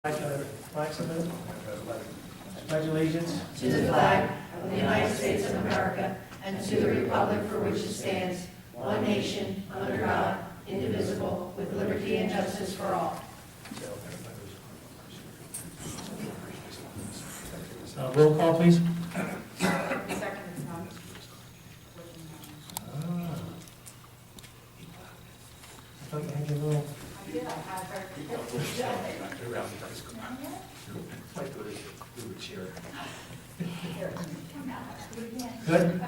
Flag salute. Pledge allegiance to the flag of the United States of America and to the republic for which it stands, one nation, under God, indivisible, with liberty and justice for all. Roll call, please. I thought you had your little... Good.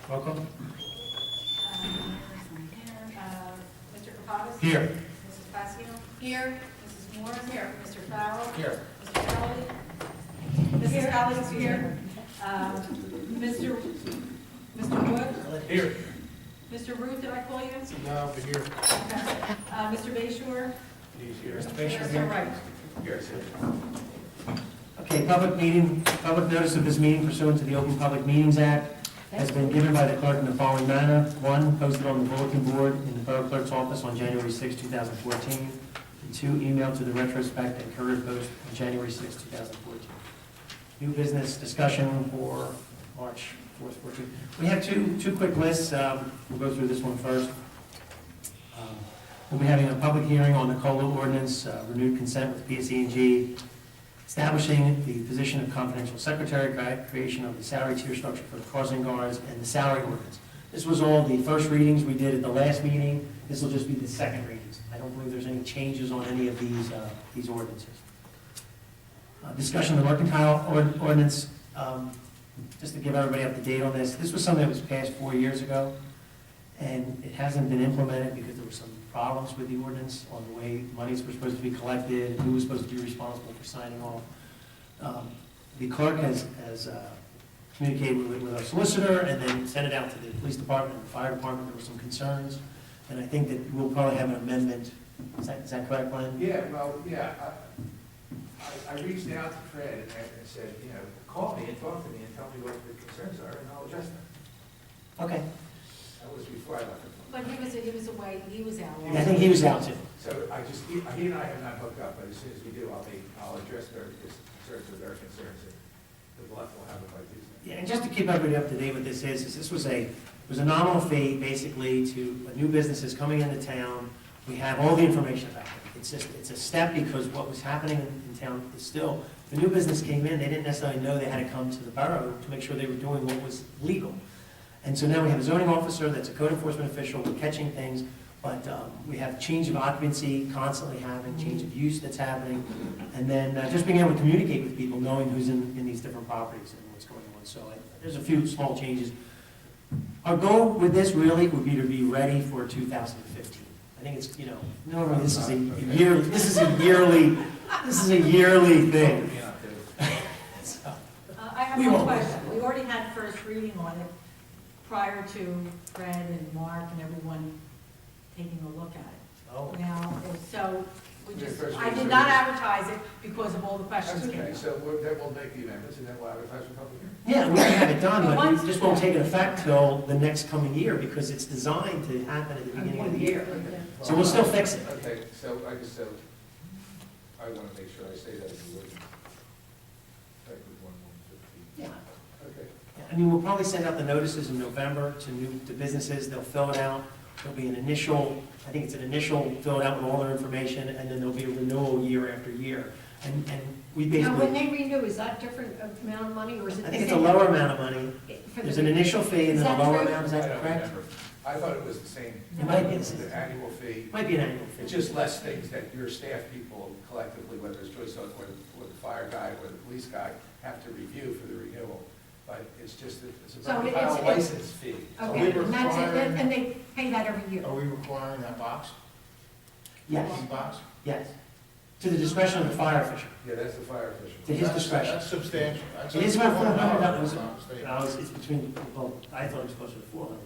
Roll call. Mr. Caucus? Here. Mrs. Pasio? Here. Mrs. Moore? Here. Mr. Farrell? Here. Mr. Kelly? Mrs. Kelly is here. Mr. Wood? Here. Mr. Ruth, did I call you? No, but here. Mr. Bayshore? He's here. Mr. Bishop Mr. here. Wright? Here. Okay, public notice of this meeting pursuant to the Open Public Meetings Act has been given by the clerk in the following manner. One, posted on the bulletin board in the Borough Clerk's office on January 6, 2014. And two, emailed to the Retrospect and Courier Post on January 6, 2014. New business discussion for March 4th, 14th. We have two quick lists. We'll go through this one first. We'll be having a public hearing on the COLA ordinance, renewed consent with PSE&G, establishing the position of confidential secretary, creation of the salary tier structure for the crossing guards, and the salary ordinance. This was all the first readings we did at the last meeting. This will just be the second readings. I don't believe there's any changes on any of these ordinances. Discussion of the mercantile ordinance, just to give everybody up to date on this. This was something that was passed 4 years ago, and it hasn't been implemented because there were some problems with the ordinance on the way monies were supposed to be collected, and who was supposed to be responsible for signing off. The clerk has communicated with our solicitor and then sent it out to the police department and the fire department. There were some concerns, and I think that we'll probably have an amendment. Is that correct, Glenn? Yeah, well, yeah, I reached out to Fred and said, call me and talk to me and tell me what the concerns are, and I'll address them. Okay. That was before I left. But he was away, he was out. I think he was out too. So he and I have not hooked up, but as soon as we do, I'll address their concerns or their concerns, and the bluff will have it by Tuesday. Yeah, and just to keep everybody up to date with this this was a nominal fee basically to new businesses coming into town. We have all the information about it. It's a step because what was happening in town is still, the new business came in, they didn't necessarily know they had to come to the borough to make sure they were doing what was legal. And so now we have a zoning officer that's a code enforcement official, we're catching things, but we have change of occupancy constantly happening, change of use that's happening, and then just being able to communicate with people, knowing who's in these different properties and what's going on. So there's a few small changes. Our goal with this really would be to be ready for 2015. I think it's, normally this is a yearly thing. So, I have We one won't. question. We already had first reading on it prior to Fred and Mark and everyone taking a look at it. Oh. Now, so Yeah, first I reading, did so not we- advertise it because of all the questions That's came okay, up. so then we'll make the amendments, and then we'll advertise for public hearing. Yeah, we can have it done, but Once- it just won't take effect till the next coming year because it's designed to happen at the beginning of the year. So we'll still fix it. Okay, so I want to make sure I say that in the ordinance. Effective 1/1/15. Yeah. Okay. I mean, we'll probably send out the notices in November to businesses, they'll fill it out. There'll be an initial, I think it's an initial, fill it out with all their information, and then there'll be a renewal year after year. And we Now, when basically, they renew, is that different amount of money, or is it? I think it's a lower amount of money. For There's the- an initial fee and Is then a that lower true? amount, is I that don't correct? remember. I thought it was the same. It might be the same. The annual fee. Might be an annual It's fee. just less things that your staff people collectively, whether it's Joyce or the fire guy or the police guy, have to review for the renewal. But it's just, it's a So it's- mercantile it's- license fee. Okay, and that's it, and they pay that every year. Are we requiring that box? Yes, Key box? yes. To the discretion of the fire official. Yeah, that's the fire official. To his discretion. That's substantial. It is about $400. $400. It's between, well, I thought it was closer to 400.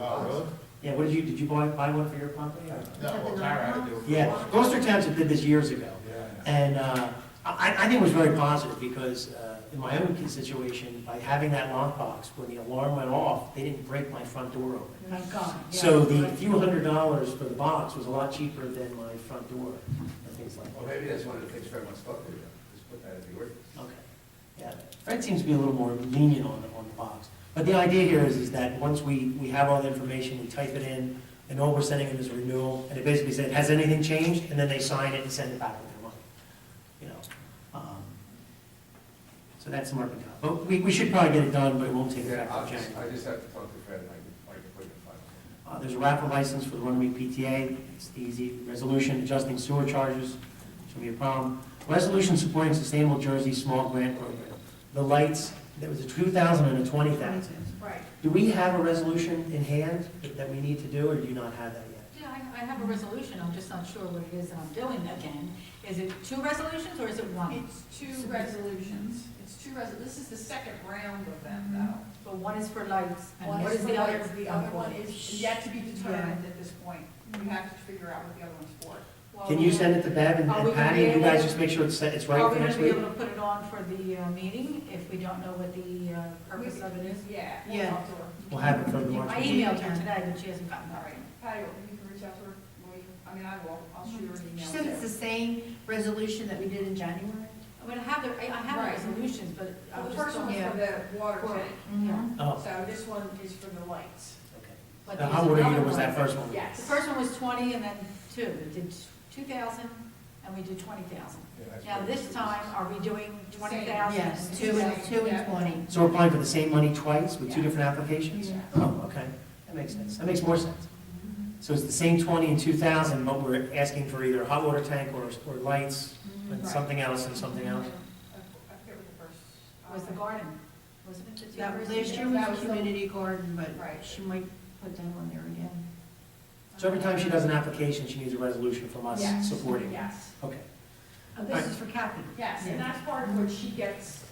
Oh, really? Yeah, what did you buy one for your property? or- No, well, Tara had to do it. Yeah, Gloucester Township did this years ago. Yeah. And I think it was very positive because in my own situation, by having that lockbox, when the alarm went off, they didn't break my front door open. Thank God. Yeah. So the few $100s for the box was a lot cheaper than my front door, and things like Well, that. maybe that's one of the things Fred wants to talk to you about, just put that in the ordinance. Okay, yeah, Fred seems to be a little more lenient on the box. But the idea here is that once we have all the information, we type it in, and all we're sending them is a renewal, and it basically said, has anything changed? And then they sign it and send it back with their money, you know. So that's the market job. But we should probably get it done, but it won't take Yeah, effect until January. I just have to talk to Fred, and I can put it in final. There's a raffle license for the Runnemede PTA, it's easy. Resolution adjusting sewer charges, shouldn't be a problem. Resolution supporting Sustainable Jersey Small Grant Program. The lights, there was a 2,000 and a 20,000. Right. Do we have a resolution in hand that we need to do, or do you not have that yet? Yeah, I have a resolution, I'm just not sure what it is that I'm doing again. Is it 2 resolutions or is it 1? It's 2 resolutions. This is the second round of them, though. But one is for lights, and One what is is for the other? lights, the other one is yet to be determined at this point. You have to figure out what the other one's for. Can you send it to Bev and Are we gonna Patty, be and you able- guys just make sure it's right Are for we next gonna be week? able to put it on for the meeting if we don't know what the purpose of it is? Yeah. we'll Yeah. talk to her. We'll have it for the March I meeting. emailed her today, but she hasn't gotten All that. right, Patty, you can reach out to her. Will you? I mean, I will. I'll shoot her an She email. said it's the same resolution that we did in January? But I have the Right. resolutions, but I Well, was the just first one don't. was for the water tank, Mhm. Oh, so this one is for the lights. okay. But The there's hot water another heater was one. that first one? Yes. The first one was 20 and then 2. We did 2,000 and we did 20,000. Yeah, that's Now, great. this time, are we doing 20,000? Yes, and 2 and 20. So we're applying for the same money twice with two Yeah. different applications? Yeah. Oh, okay, that makes sense, that makes more sense. So it's the same 20 and 2,000, but we're asking for either a hot water tank or lights, and Right. something else and something else? I forget what the first. Was the garden, wasn't it the 2 That first? last year That was was a the- community garden, but Right. she might put that on there again. So every time she does an application, she needs a resolution from us Yes. supporting it? Yes. Okay. This is for Kathy. Yes, and that's part of what she gets,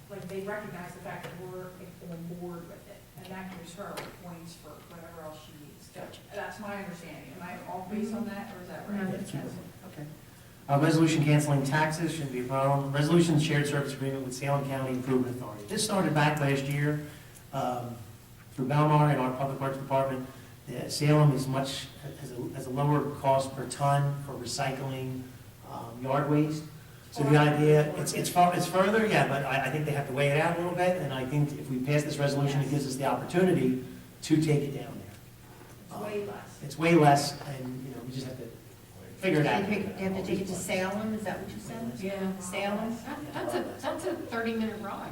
like, they recognize the fact that we're on board with it, and that gives her points for whatever else she needs. Gotcha. That's my understanding. Am I off base on that, or is that No, right? that's right. Okay. Resolution canceling taxes, shouldn't be a problem. Resolution shared service agreement with Salem County Improvement Authority. This started back last year through Belmar and our Public Works Department. Salem is much, has a lower cost per ton for recycling yard waste. So the idea, it's further, yeah, but I think they have to weigh it out a little bit, and I think if we pass this resolution, it gives us the opportunity to take it down there. It's way less. It's way less, and, you know, we just have to figure it out. They have to take it to Salem, is that what you said? Yeah. Salem? That's a 30-minute ride.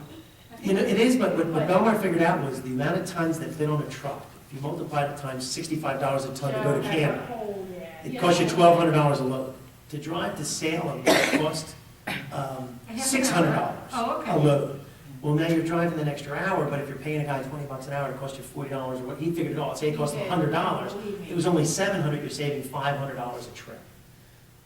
You know, it is, but what Belmar figured out was the amount of tons that fit on a truck. If you multiply it times $65 a ton to go to Canada, Oh, yeah. it costs you $1,200 a load. To drive to Salem, it cost $600 Oh, okay. a load. Well, now you're driving an extra hour, but if you're paying a guy $20 an hour, it costs you $40 or what, he figured it all, say it cost him $100. Believe me. It was only $700, you're saving $500 a trip.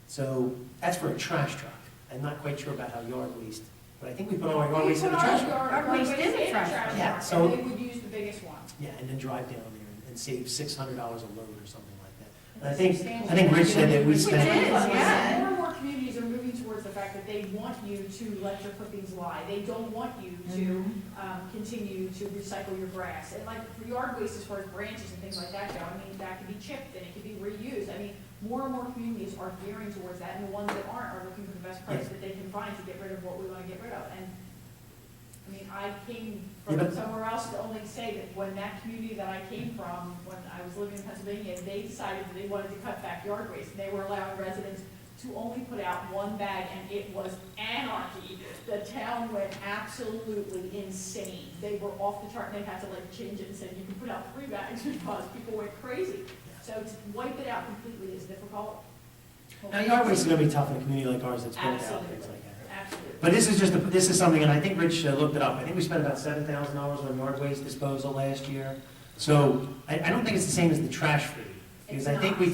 So that's for a trash truck. I'm not quite sure about how yard waste, but I think we put all our yard waste in the trash truck. Yard waste in the trash truck. Yeah, truck, so- and they would use the biggest one. Yeah, and then drive down there and save $600 a load or something like that. And I think Rich said that we Which spent. it is, yeah. More and more communities are moving towards the fact that they want you to let your clippings lie. They don't want you to continue to recycle your grass. And like for yard waste, as far as branches and things like that go, I mean, that can be chipped and it can be reused. I mean, more and more communities are gearing towards that, and the ones that aren't are looking for the best price that they can find to get rid of what we want to get rid of. And I mean, I came Yeah, from but- somewhere else to only say that when that community that I came from, when I was living in Pennsylvania, they decided that they wanted to cut back yard waste, and they were allowing residents to only put out one bag, and it was anarchy. The town went absolutely insane. They were off the chart, and they had to like change it and say, you can put out 3 bags because people went crazy. So to wipe it out completely is difficult. Now, yard waste is gonna be tough in a community like ours that's built out, Absolutely. things like that. Absolutely. But this is something, and I think Rich looked it up, I think we spent about $7,000 on yard waste disposal last year. So I don't think it's the same as the trash fee, because I think we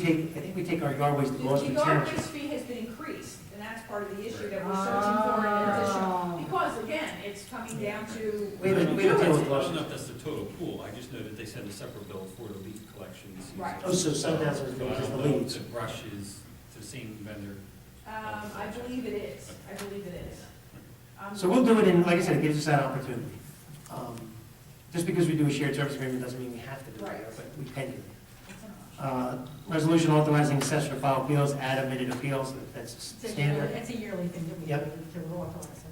take our yard waste to The Boston yard Township. waste fee has been increased, and that's part of the issue that we're searching for an additional. Oh. Because again, it's coming down to. We haven't dealt with I don't know Boston. if that's the total pool, I just know that they send a separate bill for the leaf collections. Right. Oh, so $7,000 is So I just don't the know if leaves. the brush is the same vendor. I believe it is, I believe it is. So we'll do it in, like I said, it gives us that opportunity. Just because we do a shared service agreement doesn't mean we have to do it, Right. but we can do it. It's an option. Resolution authorizing assessor to file appeals, add omitted appeals, that's It's a standard. yearly, it's a yearly thing that we do Yep. to authorize them.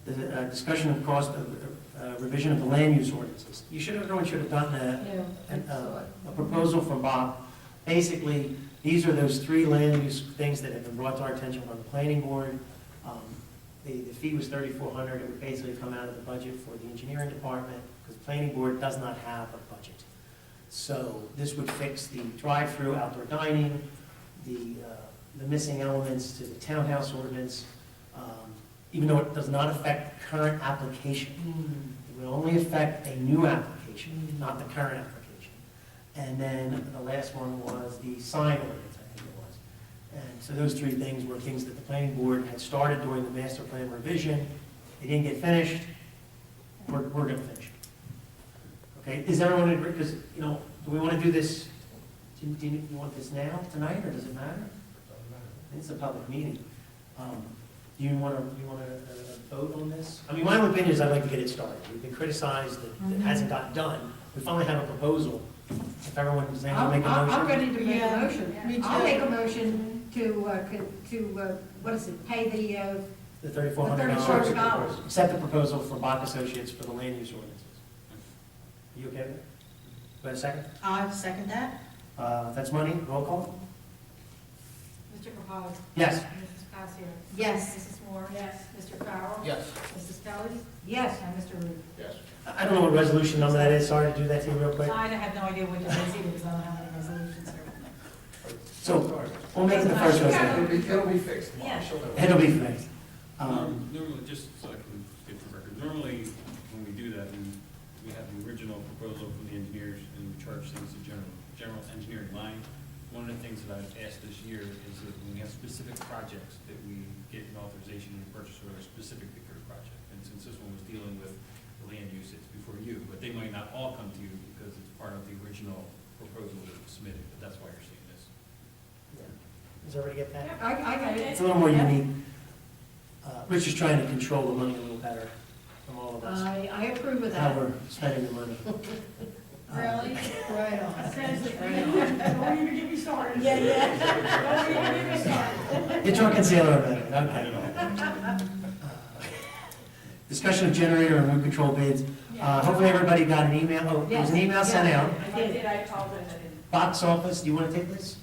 The discussion of cost of revision of the land use ordinances. Everyone should have gotten a proposal from Bob. Basically, these are those three land use things that have been brought to our attention from the planning board. The fee was $3,400. It would basically come out of the budget for the engineering department, because the planning board does not have a budget. So this would fix the drive-through outdoor dining, the missing elements to the townhouse ordinance, even though it does not affect current application. It will only affect a new application, not the current application. And then the last one was the sign ordinance, I think it was. And so those three things were things that the planning board had started doing the master plan revision. They didn't get finished. We're going to finish it. Okay, is everyone agree? Because, do we want to do this, do you want this now, tonight, or does it matter? It's a public meeting. Do you want to vote on this? I mean, my own opinion is I'd like to get it started. We've been criticized that it hasn't gotten done. We finally have a proposal. If everyone is going to make a motion. I'm ready to make a Yeah, motion. me too. I'll make a motion to, what is it, pay The the $3,400. $3,400. Accept the proposal from Bach Associates for the land use ordinances. Are you okay with it? Do I have a second? I second that. That's money, roll call? Mr. Capelli. Yes. Mrs. Passier. Yes. Mrs. Moore. Yes. Mr. Farrell. Yes. Mrs. Kelly. Yes. And Mr. Rude. Yes. I don't know what resolution number that is, sorry to do that to you real quick. I have no idea what it is either, because I don't have any resolutions here. So, we'll make it the first resolution. It'll be fixed tomorrow. Yeah. She'll know. It'll be fixed. Normally, just so I can get the record, normally when we do that, we have the original proposal from the engineers and we charge things to general engineering line. One of the things that I've asked this year is that when we have specific projects, that we get an authorization and purchase order specific to your project. And since this one was dealing with the land use, it's before you, but they might not all come to you because it's part of the original proposal that was submitted, but that's why you're seeing this. Does everybody get that? I got it. It's a little more unique. Rich is trying to control the money a little better from all of us, I approve of how that. we're spending the money. Really? Right on. Says it. Right on. Don't even get me started. Yeah, Don't even get me started. You're talking sailor amendment, okay. Discussion of generator and root control bids. Hopefully everybody got an email, there was an email sent out. I did, I apologize, I didn't. Box office, do you want to take this?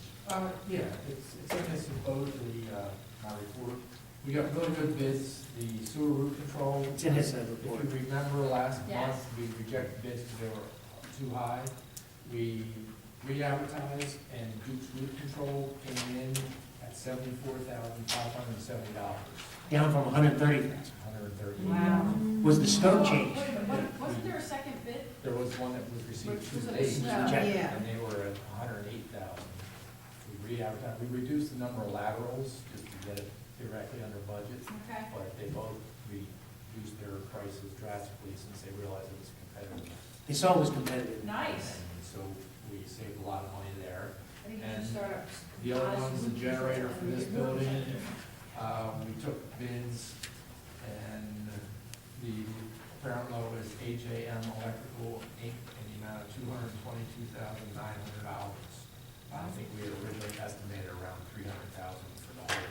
Yeah, it's in this enclosed in my report. We got really good bids, the sewer root control. It's in his If report. you remember last month, Yes. we rejected bids because they were too high. We re-advertised and Duke's root control came in at $74,570, Down from 130,000. $130. Wow. Was the scope changed? Wait a minute, wasn't there a second bid? There was one that was received Was two it a days, snow? Rejected. Yeah. and they were at 108,000. We re-advertised, we reduced the number of laterals just to get it directly under budget, Okay. but they both reduced their prices drastically since they realized it was competitive. They saw it was competitive. Nice. And so we saved a lot of money there. I think you And should start. The other one's the generator for this building. We took bids, and the apparent low is HAM Electrical Inc. in the amount of $222,900. I think we had originally estimated around $300,000 for the whole.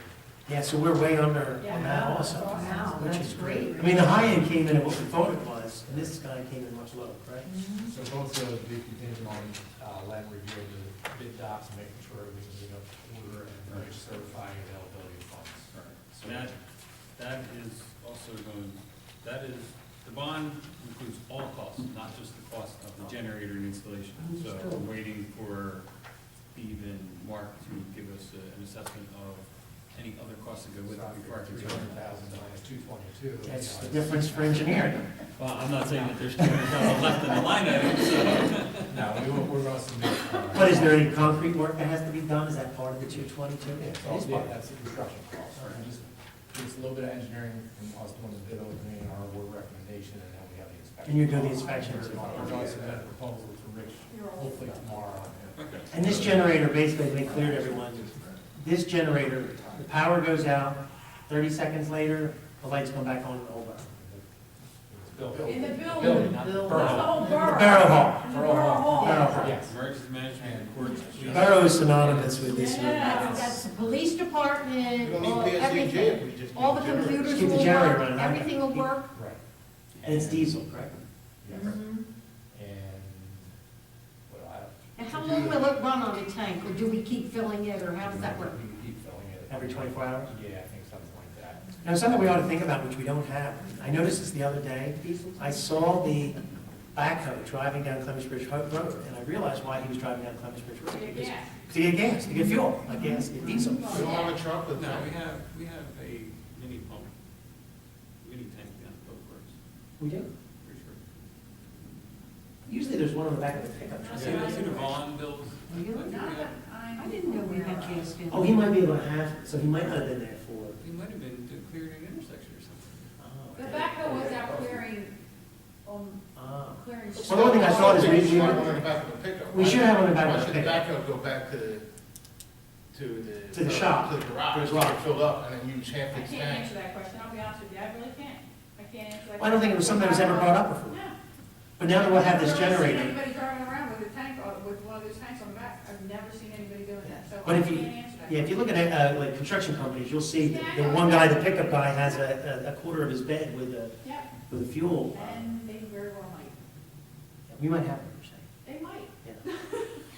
Yeah, so we're way under Yeah. on that also. Wow, which that's is great. I mean, the high end came in at what we thought it was, and this guy came in much lower, correct? So both of those be contingent on Len reviewing the bid docs and making sure everything's in order and Rich certifying availability of funds. All right, so that is also going, that is, the bond includes all costs, not just the cost of the generator and installation. So we're waiting for Steve and Mark to give us an assessment of any other costs that go with it before I can tell you. $300,000 minus 222. That's the difference for engineering. Well, I'm not saying that there's $200,000 left in the line item, so. No, we're going to submit. But is there any concrete work that has to be done? Is that part of the 222? Yeah, it's all- yeah, that's the construction cost. Just a little bit of engineering from us doing the bid opening and our award recommendation, and then we have the inspection. And you do the inspections. We're going to submit a proposal to Rich hopefully tomorrow. Okay. And this generator, basically, to make clear to everyone, this generator, the power goes out, 30 seconds later, the lights come back on in the whole borough. In the building. Building, not the That's the borough. whole The borough. Borough Hall. In the borough hall. Borough Hall. Yes. Emergency management, courts, police. Borough is synonymous with this. Yeah. That's the police We department, don't need all, PSC in everything. jail, we just. All the need generators. computers Keep the will generator work, running. everything will work. Right. And it's diesel, correct? Yes. Mhm. And, well, I. And how long will it run on the tank, or do we keep filling it, or how does that work? We keep filling it. Every 24 hours? Yeah, I think something like that. Now, something we ought to think about, which we don't have. I noticed this the other day. I saw the backhoe driving down Clemens Bridge Road, and I realized why he was driving down Clemens Bridge Road. Yeah, Because- yeah. To get gas, to get fuel, not gas, to get diesel. We don't have a truck with No, that. we have a mini pump, mini tank down at Public Works, We do. pretty sure. Usually there's one on the back of the pickup truck. See the Vaughn bills? Really? I think we have- I didn't know we had gas in. Oh, he might be able to have, so he might not have been there for. He might have been to clearing an intersection or something. The backhoe was out clearing, Ah. clearing. Well, the one thing I thought is We we- should have one in the back of the pickup. We should have one in the back of Why the should the pickup. backhoe go back to To the shop. To the garage, To the garage. fill up, and then use half I its can't tank. answer that question, I'll be honest with you, I really can't. I can't answer that. Well, I don't think it was something that was ever brought up before. No. But now that we'll have this I've never seen generator, anybody driving around with a tank, with one of those tanks on the back, I've never seen anybody doing that, so But I if can't you- answer that. yeah, if you look at like construction companies, you'll see the one guy, the pickup guy, has a quarter of his bed Yeah, with a fuel. and they very well might, We might have one, you're saying. they might. Yeah.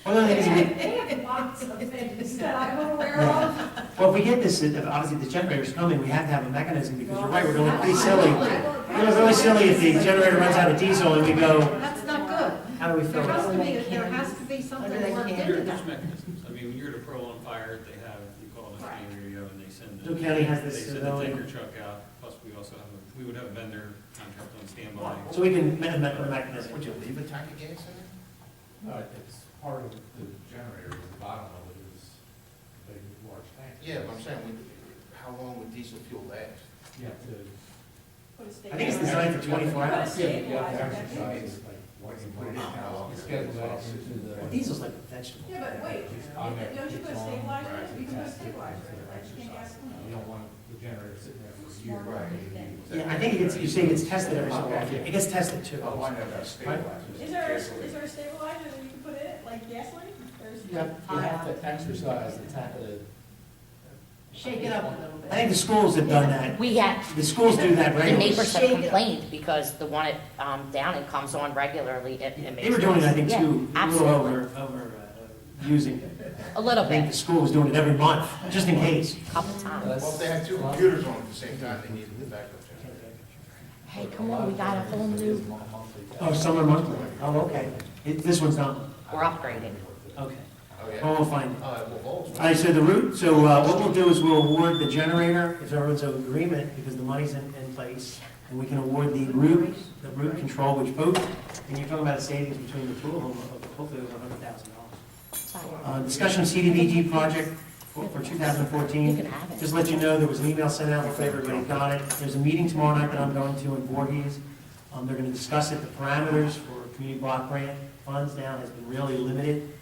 Well, the other thing is, They have lots of things that I'm unaware of. well, if we get this, if obviously the generator's coming, we have to have a mechanism, because you're right, we're going pretty silly. We're going really silly if the generator runs out of diesel and we go, That's not good. how do we fill There has to it? be, there has to be something Under that worked can- into There's that. mechanisms. I mean, when you're at a Pearl on fire, they have, you call it a Right. county radio and they send. Duke County has this They send a ability. tanker truck out, plus we also have, we would have a vendor contract on standby. So we can put a mechanism. Would you leave a tank of gas in it? No, it's part of the generator, the bottom of it is a big, large tank. Yeah, but I'm saying, how long would diesel fuel last? You have to. Put a stake I think it's in it. designed for 24 hours. Yeah, you have to exercise, like, what you put it in, how long, schedule that into the. Well, diesel's like a vegetable. Yeah, but wait, On there. don't you put a It's on. stabilizer in it? You can put a Right. stabilizer in it, right? You can't gasoline. You don't want the generator sitting there for a year. Yeah, I think it gets, you say it gets tested every so often. It gets tested too. I'll find out about stabilizers. Is there a stabilizer that you can put in it, like gasoline? There's. You have to exercise the tap of the. Shake it up a little I think the schools have done that. We have, The schools do that the regularly. neighbors have Shake it. complained because the one at Downing comes on regularly. They were doing it, I think, Yeah, too, a little absolutely. over using it. A little I think the bit, school was doing it every month, just in case. couple times. Well, if they had two computers on at the same time, they needed the backup generator. Hey, come on, we got a whole new, Oh, summer monthly. Oh, okay. This one's not, we're upgrading. okay. Oh, yeah. Well, we'll find it. Oh, well, Volks. All right, so the route, so what we'll do is we'll award the generator, if everyone's in agreement, because the money's in place, and we can award the route control, which both, and you're talking about a savings between the two of them of hopefully over $100,000. Discussion of CDBG project for You 2014. can have it. Just to let you know, there was an email sent out, hopefully everybody got it. There's a meeting tomorrow night that I'm going to in Voorhees. They're going to discuss it, the parameters for community block grant funds now has been really limited.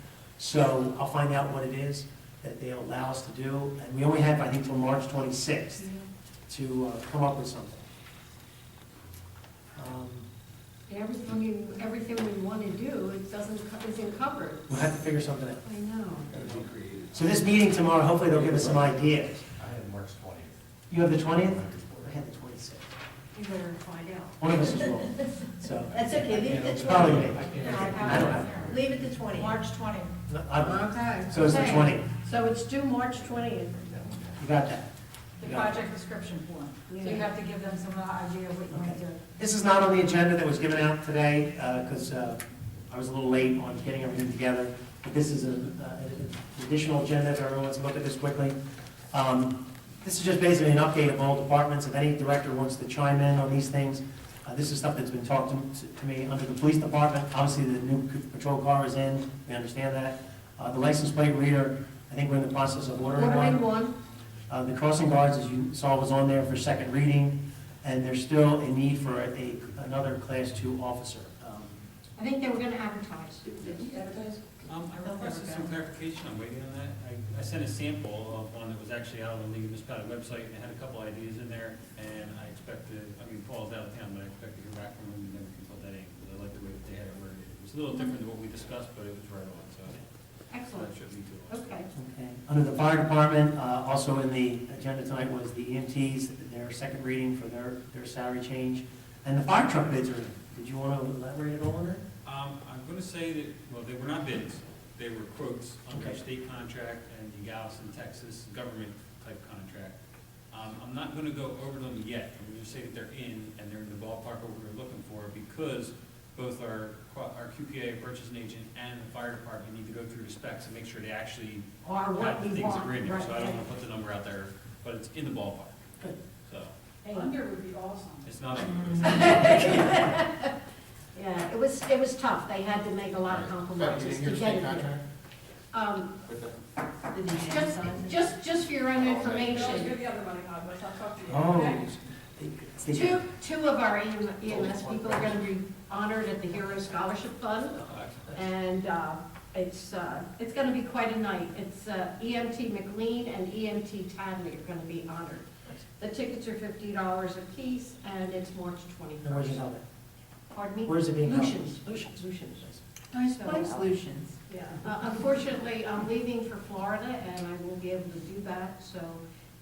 So I'll find out what it is that they'll allow us to do. And we only have, I think, till March 26th to come up with something. Everything we want to do, it isn't covered. We'll have to figure something out. I know. So this meeting tomorrow, hopefully they'll give us some ideas. I had March 20th. You have the 20th? I had the 26th. You better find out. One of us is wrong. So, That's okay, leave it it's to probably 20. me. I don't have. Leave it to 20. March 20. No, I'm- Okay. So it's the Okay. 20th. So it's due March 20th. You got that? The project description form. So you have to give them some idea of what you want to do. This is not on the agenda that was given out today, because I was a little late on getting everything together. But this is an additional agenda, if everyone wants to look at this quickly. This is just basically an update of all departments. If any director wants to chime in on these things, this is stuff that's been talked to me under the police department. Obviously, the new patrol car is in, we understand that. The license plate reader, I think we're in the process of ordering Ordering one. one. The crossing guards, as you saw, was on there for second reading, and there's still a need for another Class 2 officer. I think they were going to advertise. I requested some clarification, I'm waiting on that. I sent a sample of one that was actually out on the municipality website, and it had a couple ideas in there, and I expected, Paul's out of town, but I expect to hear back from him, and never can fill that in, because I like the way that they had it worded. It was a little different than what we discussed, but it was right on, so Excellent, that shouldn't be too long. okay. Okay. Under the fire department, also in the agenda tonight was the EMTs, their second reading for their salary change. And the fire truck bids are in. Did you want to elaborate at all on that? I'm gonna say that, well, they were not bids, they were quotes under Okay. state contract and the Galveston, Texas government type contract. I'm not gonna go over them yet, I'm gonna just say that they're in, and they're in the ballpark of what we're looking for, because both our QPA, purchasing agent, and the fire department need to go through the specs and make sure they actually Or what have the we things want, that are in there, right, so I don't right. wanna put the number out there, but it's in the ballpark. Good. So, Hey, Under would be awesome. it's not, Yeah, it was tough, they had to make a lot of But you compromises didn't to hear get state it there. contract? With the- Just for your own Girls, information, you're the other money, God, let's not talk to you. Oh. okay? two of our EMS people are gonna be honored at the Hero Scholarship Fund, and it's gonna be quite a night. It's EMT McLean and EMT Tadley are gonna be honored. The tickets are $50 a piece, and it's March And where's it 21st. held at? Pardon me? Where's it being held? Lucian's. Lucian's. Nice place, Solutions. Yeah. Unfortunately, I'm leaving for Florida, and I won't be able to do that, so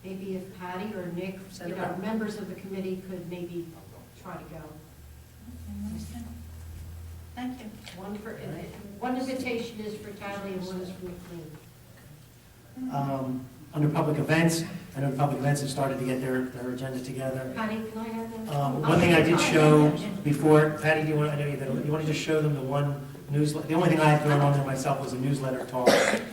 maybe if Patty or Nick, members of the committee could maybe try to go. Thank you. One invitation is for Tadley and one is for McLean. Under public events, I know public events have started to get their agenda together. Patty, can I have that? One thing I did show before, Patty, do you want, I know you want to just show them the one newsletter? The only thing I had thrown on there myself was a newsletter talk.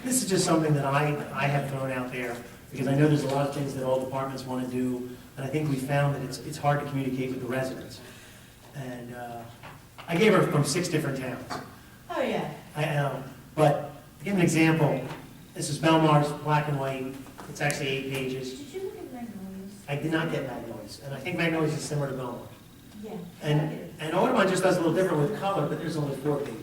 This is just something that I have thrown out there, because I know there's a lot of things that all departments want to do, and I think we found that it's hard to communicate with the residents. And I gave her from 6 different towns. Oh, yeah. I know, but to give an example, this is Belmar's black and white. It's actually 8 pages. Did you look at Magnolias? I did not get Magnolias, and I think Magnolias is similar to Belmar. Yeah. And Audubon just does a little different with color, but there's only 4 pages.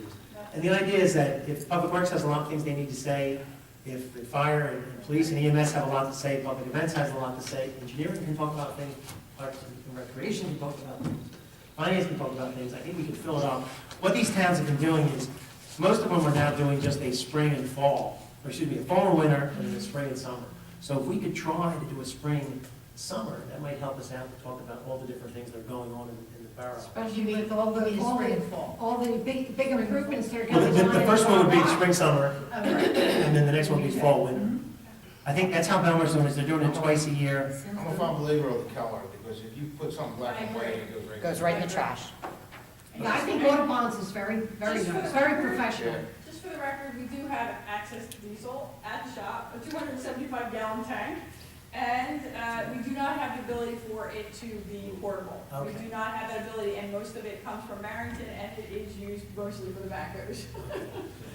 And the idea is that if Public Works has a lot of things they need to say, if the fire and police and EMS have a lot to say, Public Events has a lot to say, engineering can talk about things, Parks and Recreation can talk about things, finance can talk about things, I think we can fill it up. What these towns have been doing is, most of them are now doing just a spring and fall, or excuse me, a fall and winter, and then a spring and summer. So if we could try to do a spring, summer, that might help us out to talk about all the different things that are going on in the borough. Especially with all the big improvements they're Well, going on. the first one would be spring, summer, Oh, right. and then the next one would be fall, winter. I think that's how Belmar's doing it, they're doing it twice a year. I'm a firm believer of the color, because if you put something black and white, it Goes right in the trash. Yeah, I think Audubon's is very nice, very professional. Just for the record, we do have access to diesel at the shop, a 275-gallon tank, and we do not have the ability for it to be portable. We Okay. do not have that ability, and most of it comes from Barrington, and it is used mostly for the backhoes.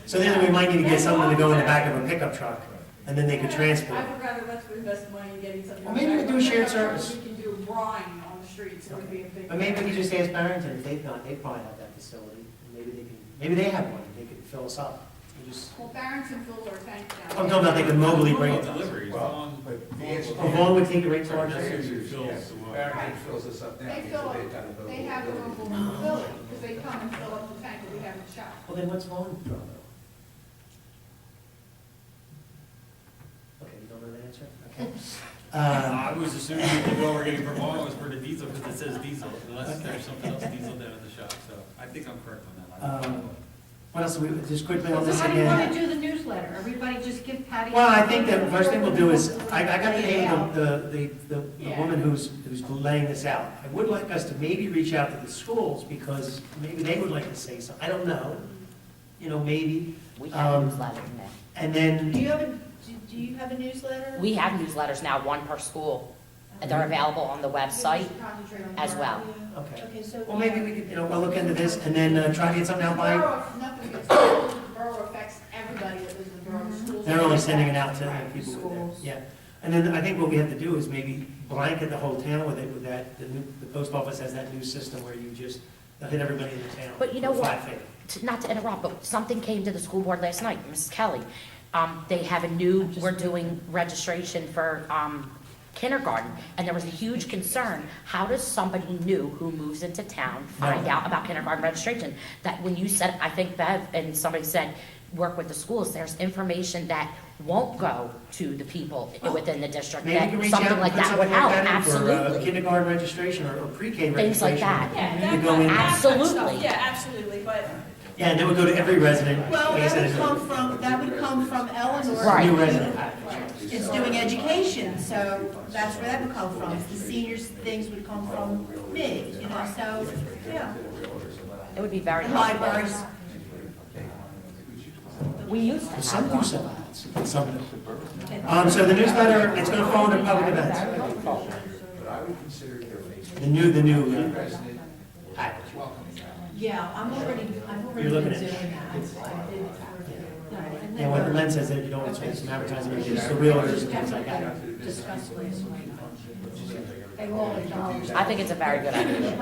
So then we might need to get something to go in the back of a pickup truck, and then they could transport. I would rather let's invest money in getting something. Well, maybe we do a shared service. We can do a brine on the streets, it would be a big. But maybe we could just ask Barrington, if they've not, they probably have that facility, maybe they have one, they could fill us up. We just, Well, Barrington fills our tank down. I'm talking about they could mobily bring it to us. Deliveries, Well, on. but the answer. Or Vaughn would take it right to our That's trash. who fills the water. Barrington fills us up now. They because fill, they've got a they have a mobile mobile filling, because they come and fill up the tank that we have in the shop. Well, then what's Vaughn from? Okay, you don't know the answer? Okay. I was assuming that the bill we're getting from Borough was for the diesel, because it says diesel, unless there's something else diesel down at the shop, so I think I'm correct on that. What else, just quickly on So this how do you want again? to do the newsletter? Everybody just give Patty. Well, I think that the first thing we'll do is, I got the name of the woman who's laying this out. I would like us to maybe reach out to the schools, because maybe they would like to say something, I don't know, maybe. We have a newsletter now. And then, Do you have a newsletter? We have newsletters now, one per school. And they're available on the website as well. okay, Okay, so. well, maybe we could, we'll look into this, and then try to get something out by, Nothing against the borough, the borough affects everybody that lives in the borough, the schools. they're only sending it out to Right. people with Schools. that, yeah. And then I think what we have to do is maybe blanket the whole town with it, with that, the post office has that new system where you just they'll hit everybody in the town. But you know with what? 5 feet. Not to interrupt, but something came to the school board last night, Mrs. Kelly. They have we're doing registration for kindergarten, and there was a huge concern. How does somebody new who moves into town find out about kindergarten registration? That when you said, I think Bev, and somebody said, work with the schools, there's information that won't go to the people within the district, Maybe you can that reach out something and like put that would something like help, that in for absolutely. kindergarten registration or pre-K registration. Things like that. Yeah, You go in. that kind of stuff. Absolutely. Yeah, absolutely, but Yeah, and that would go to every resident. Well, like I that said, would it's come from Eleanor. Right. New resident package. It's doing education, so that's where that would come from. The seniors things would come from me, you know, so, yeah. It would be very And helpful. libraries. We used to Some have do them. some ads, some don't. So the newsletter, it's gonna fall under public events. But I would consider your Facebook The new resident package. welcome. Yeah, I've already You're looking been at- doing that. And what Len says that you don't expect some advertising, it's the realtors and things like that. Discussed last night. They will acknowledge. I think it's a very good idea.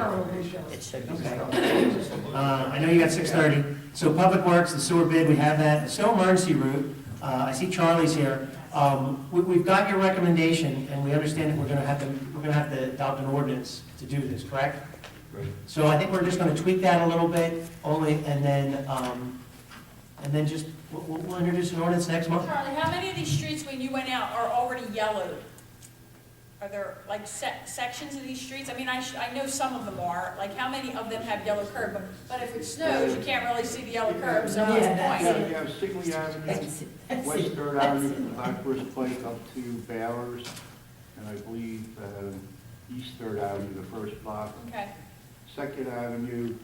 It should be. I know you got 6:30, so Public Works, the sewer bid, we have that. The snow emergency route, I see Charlie's here. We've got your recommendation, and we understand that we're gonna have to adopt an ordinance to do this, correct? So I think we're just gonna tweak that a little bit, and then just, we'll introduce an ordinance next month. Charlie, how many of these streets when you went out are already yellowed? Are there like sections of these streets? I mean, I know some of them are, like how many of them have yellow curb? But if it snows, you can't really see the yellow curb, so what's the point? You have Stickley Avenue, West Third Avenue from Blackbird Pike up to Bowers, and I believe East Third Avenue, the first block. Okay, Second Avenue,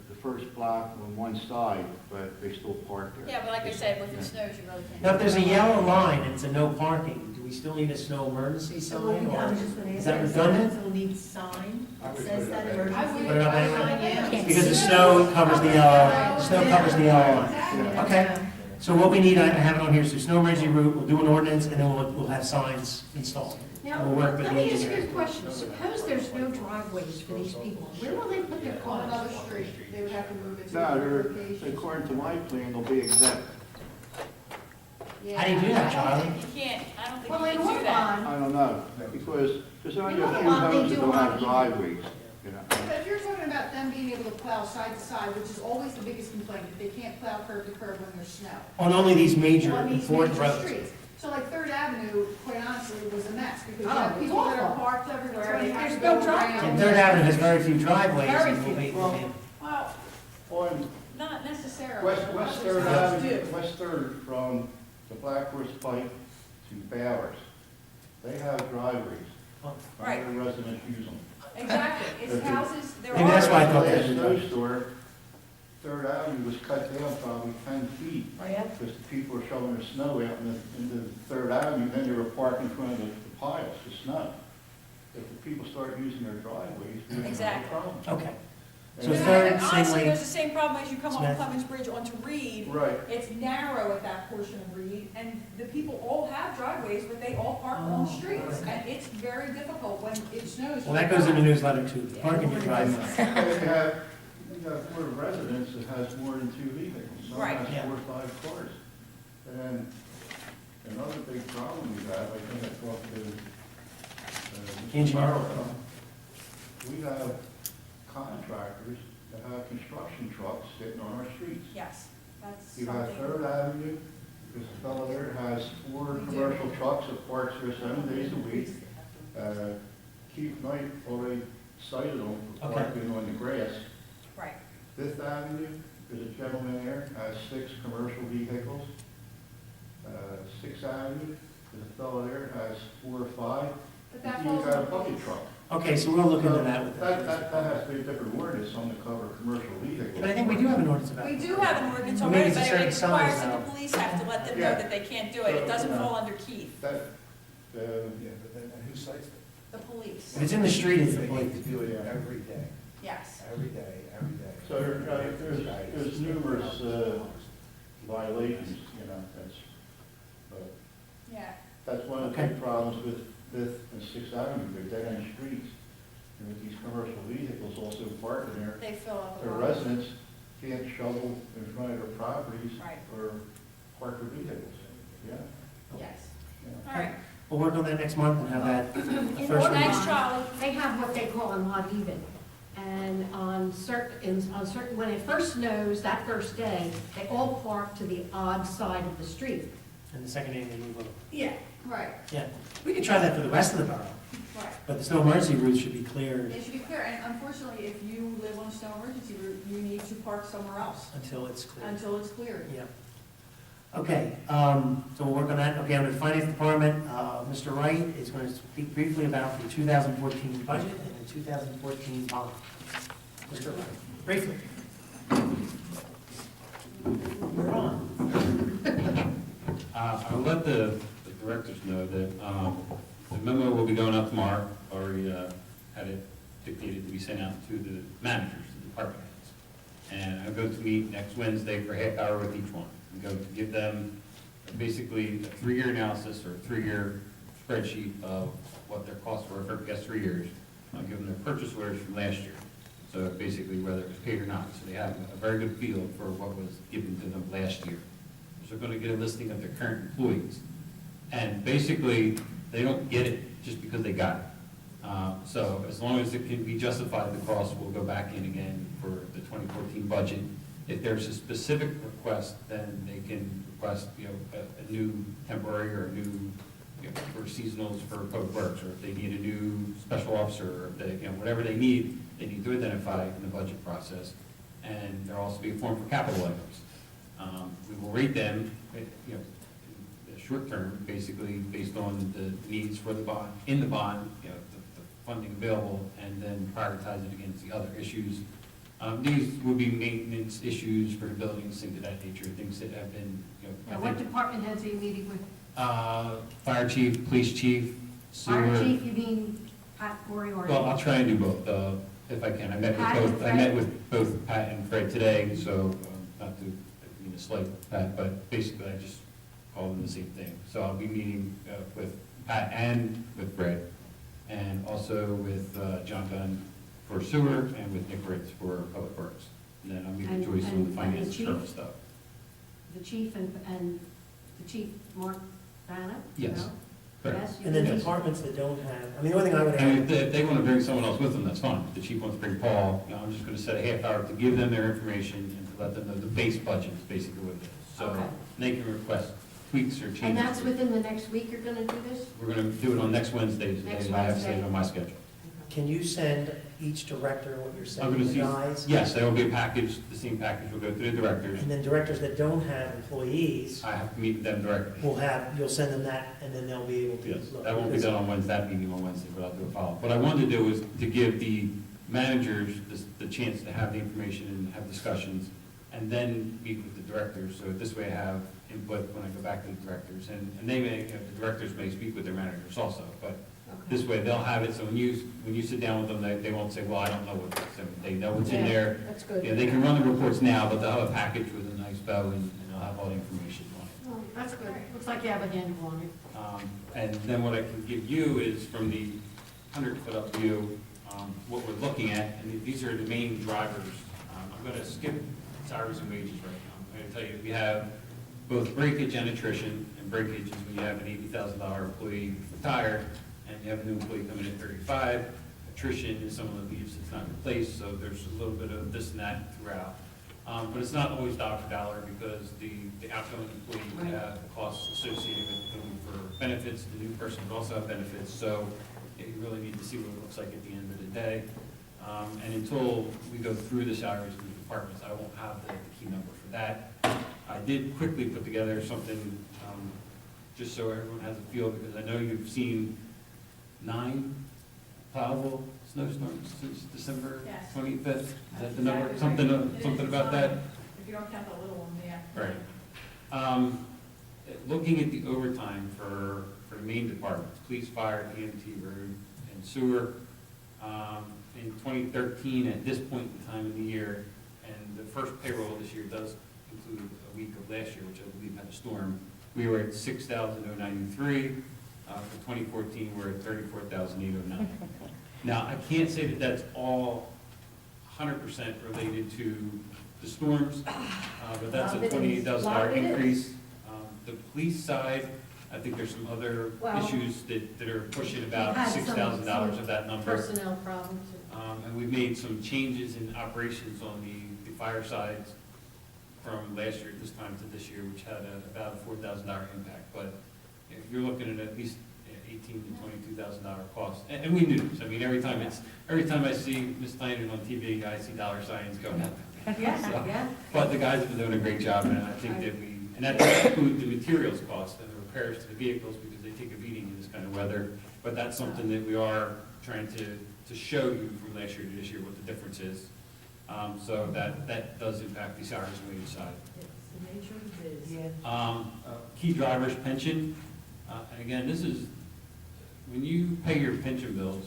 the first block on one side, but they still park there. yeah, but like I said, if it snows, you really can't. Now, if there's a yellow line and it's a no parking, do we still need a snow emergency So sign? I or was just gonna Is ask, that redundant? so we need sign I that would says put it that up emergency. I would- Put it up anyway? Yeah. Because the snow covers the yellow line. Okay, so what we need, I have it on here, so snow emergency route, we'll do an ordinance, and then we'll have signs installed. Now, We'll work with let the me ask you a engineer. question. Suppose there's no driveways for these people. Where will they put their On cars? another street, they would have to move it to No, another they're, location. according to my plan, they'll be exempt. How do you do that, Charlie? I don't think you can, I don't think Well, you in can do that. Woodlawn, I don't know, because there's only In a few Woodlawn, they homes that do don't a lot have of- driveways, you know. But if you're talking about them being able to plow side to side, which is always the biggest complaint, that they can't plow curb to curb when there's snow. On only these major On these important major roads. streets. So like Third Avenue, quite honestly, was a mess, because you Oh, have it's people that are awful. parked everywhere, and they have to There's no go driveway. And around. Third Avenue has very few driveways. Very and few. we'll be- Well, On not necessarily. West Third Others Avenue, do. West Third from the Blackhorse Pike to Bowers, they have driveways. Right. Other residents use them. Exactly, it's houses, there are. Maybe that's why I thought Last that. snowstorm, Third Avenue was cut down probably 10 feet. Oh, yeah? Because the people were shoveling their snow out into Third Avenue, then they were parking in front of the piles of snow. If the people start using their driveways, we have a Exactly. problem. Okay. So And- And Third, honestly, Singley, there's the same problem as you come off Smith. Clemens Bridge onto Reed. Right. It's narrow at that portion of Reed, and the people all have driveways, but they all park on the streets. And it's very difficult when it snows. well, that goes in the newsletter too, parking your driveway. You have more residents that has more than 2 vehicles. Some Right. has Yeah. 4 or 5 cars. And another big problem we have, I think I talked to Engineer. Borough. We have contractors that have construction trucks sitting on our streets. Yes, that's You have something. Third Avenue, this fellow there has 4 We do. commercial trucks that parks there 7 days a week. Keith Knight already cited them for Okay. parking on the grass. Right, Fifth Avenue, there's a gentleman there, has 6 commercial vehicles. Sixth Avenue, there's a fellow there, has 4 or 5. but that He's falls got a on the bucket police. truck. Okay, so we'll look into that with That that. has to be a different ordinance on the cover of commercial vehicles. But I think we do have an ordinance about We it. do have an ordinance Well, maybe already, it's a but it certain requires size that now. the police have to let them know Yeah. that they can't do it. It doesn't fall under Keith, That, Yeah, but then who cites it? the police. If it's in the street, it's the They police. need to do it every day, Yes. every day, every day. so there's numerous violations, you know, but Yeah, that's one of the Okay. big problems with Fifth and Sixth Avenue, they're dead-end streets. And with these commercial vehicles also parking there, They fill up the the road. residents can't shovel in front of their properties Right. or park their vehicles. Yeah. Yes. Yeah. All right. We'll work on that next month and have that the In first order- week. Thanks, Charlie. They have what they call an odd even. And on certain, when it first snows, that first day, they all park to the odd side of the street. And the second day they move over. Yeah. Right, Yeah, we could try that for the rest of the borough, right. but the snow emergency routes should be cleared It should be clear, and unfortunately, if you live on a snow emergency route, you need to park somewhere else until it's cleared. until it's cleared. Yeah. Okay, so we'll work on that. Okay, under the finance department, Mr. Wright is going to speak briefly about the 2014 budget and the 2014 bond. Mr. Wright, briefly. You're on. I'll let the directors know that the memo will be going out tomorrow. Already had it dictated to be sent out to the managers, the department heads. And I'll go to meet next Wednesday for a half hour with each one. I'm going to give them basically a 3-year analysis or a 3-year spreadsheet of what their costs were for the past 3 years. I'll give them their purchase orders from last year. So basically whether it was paid or not. So they have a very good feel for what was given to them last year. So they're going to get a listing of their current employees. And basically, they don't get it just because they got it. So as long as it can be justified, the cost will go back in again for the 2014 budget. If there's a specific request, then they can request, a new temporary or a new, for seasonals for public works, or if they need a new special officer, or if they, whatever they need to identify in the budget process. And there'll also be a form for capital items. We will rate them, in the short term, basically based on the needs for the bond, in the bond, the funding available, and then prioritize it against the other issues. These would be maintenance issues for the buildings, things of that nature, things that have been, I Now, what think, department heads are you meeting with? fire chief, police chief, sewer. Fire chief, you mean Pat, Corey, or? Well, I'll try and do both, if I can. Pat and I Fred? met with both Pat and Fred today, so not to mean to slight Pat, but basically I just called them the same thing. So I'll be meeting with Pat and with Fred, and also with John Dunn for sewer, and with Nick Ritz for public works. And then I'll meet with Joyce on And the the finance chief? internal stuff. The chief and the chief, Mark Banner? Yes. No? Correct. Yes, you And then can- departments that don't have, the only thing I would I mean, add, if they want to bring someone else with them, that's fine. If the chief wants to bring Paul, I'm just going to set a half hour to give them their information and to let them know the base budget is basically what it is. So Okay. they can request tweaks or changes. And that's within the next week you're gonna do this? We're going to do it on next Wednesday, the Next day I have Wednesday. set on my schedule. can you send each director what you're I'm sending going the to guys? see, yes, there will be a package, the same package will go to the directors. And then directors that don't have employees I have to meet with them directly. you'll send them that, and then they'll be able to Yes, look. that won't be done on Wednesday, that meeting on Wednesday, but I'll do a follow-up. What I wanted to do was to give the managers the chance to have the information and have discussions, and then meet with the directors, so this way I have input when I go back to the directors, and they may, the directors may speak with their managers also, but this way they'll have it, so when you sit down with them, they won't say, well, I don't know what this, and they know what's in Yeah, there. That's good. They can run the reports now, but they'll have a package with a nice bow, and they'll have all the information on it. Oh, that's good. Looks like you have a handle on it. And then what I can give you is from the 100-foot up view, what we're looking at, and these are the main drivers. I'm going to skip salaries and wages right now. I'm going to tell you, we have both breakage and attrition, and breakage is when you have an $80,000 employee retired, and you have a new employee coming in at 35. Attrition is someone that leaves that's not replaced, so there's a little bit of this and that throughout. But it's not always dollar for dollar, because the outgoing employee would have the costs associated with them for benefits, the new person would also have benefits, so you really need to see what it looks like at the end of the day. And until we go through the salaries of the departments, I won't have the key number for that. I did quickly put together something, just so everyone has a feel, because I know you've seen 9 plowable snowstorms since December Yes. 25th. Is that the That's number? exactly right. It Something is. about that? If you don't count the little one, yeah. Right. Looking at the overtime for the main departments, police, fire, EMT, road, and sewer, in 2013, at this point in time of the year, and the first payroll this year does include a week of last year, which I believe had a storm, we were at 6,093. For 2014, we're at 34,809. Now, I can't say that that's all 100% related to the storms, but that's a $28,000 increase. The police side, I think there's some other Well, issues that are pushing about had some- $6,000 of that number. Personnel problems. And we've made some changes in operations on the fire sides from last year, this time to this year, which had about a $4,000 impact. But if you're looking at least $18,000 to $22,000 cost. And we knew this. I mean, every time I see Ms. Steiner on TV, I see dollar signs going up. Yeah, So, yeah. but the guys have been doing a great job, and I think that and that doesn't include the materials cost and the repairs to the vehicles, because they take a beating in this kind of weather. But that's something that we are trying to show you from last year to this year what the difference is. So that does impact the salaries and wage side. It's the nature of the biz. Key drivers pension, and again, this is, when you pay your pension bills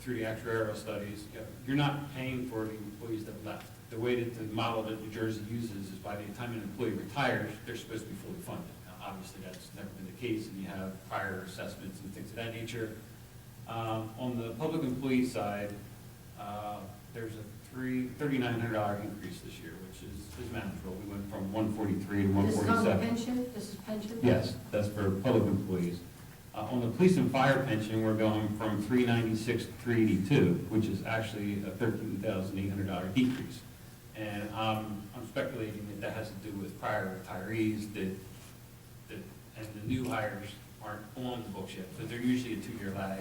through the actuarial studies, you're not paying for the employees that left. The way that the model that New Jersey uses is by the time an employee retires, they're supposed to be fully funded. Now, obviously, that's never been the case, and you have prior assessments and things of that nature. On the public employee side, there's a $3,900 increase this year, which is manageable. We went from 143 to This is on the 147. pension? This is pension? Yes, that's for public employees. On the police and fire pension, we're going from 396 to 382, which is actually a $13,800 decrease. And I'm speculating that has to do with prior retirees and the new hires aren't on the books yet, but they're usually a 2-year lag,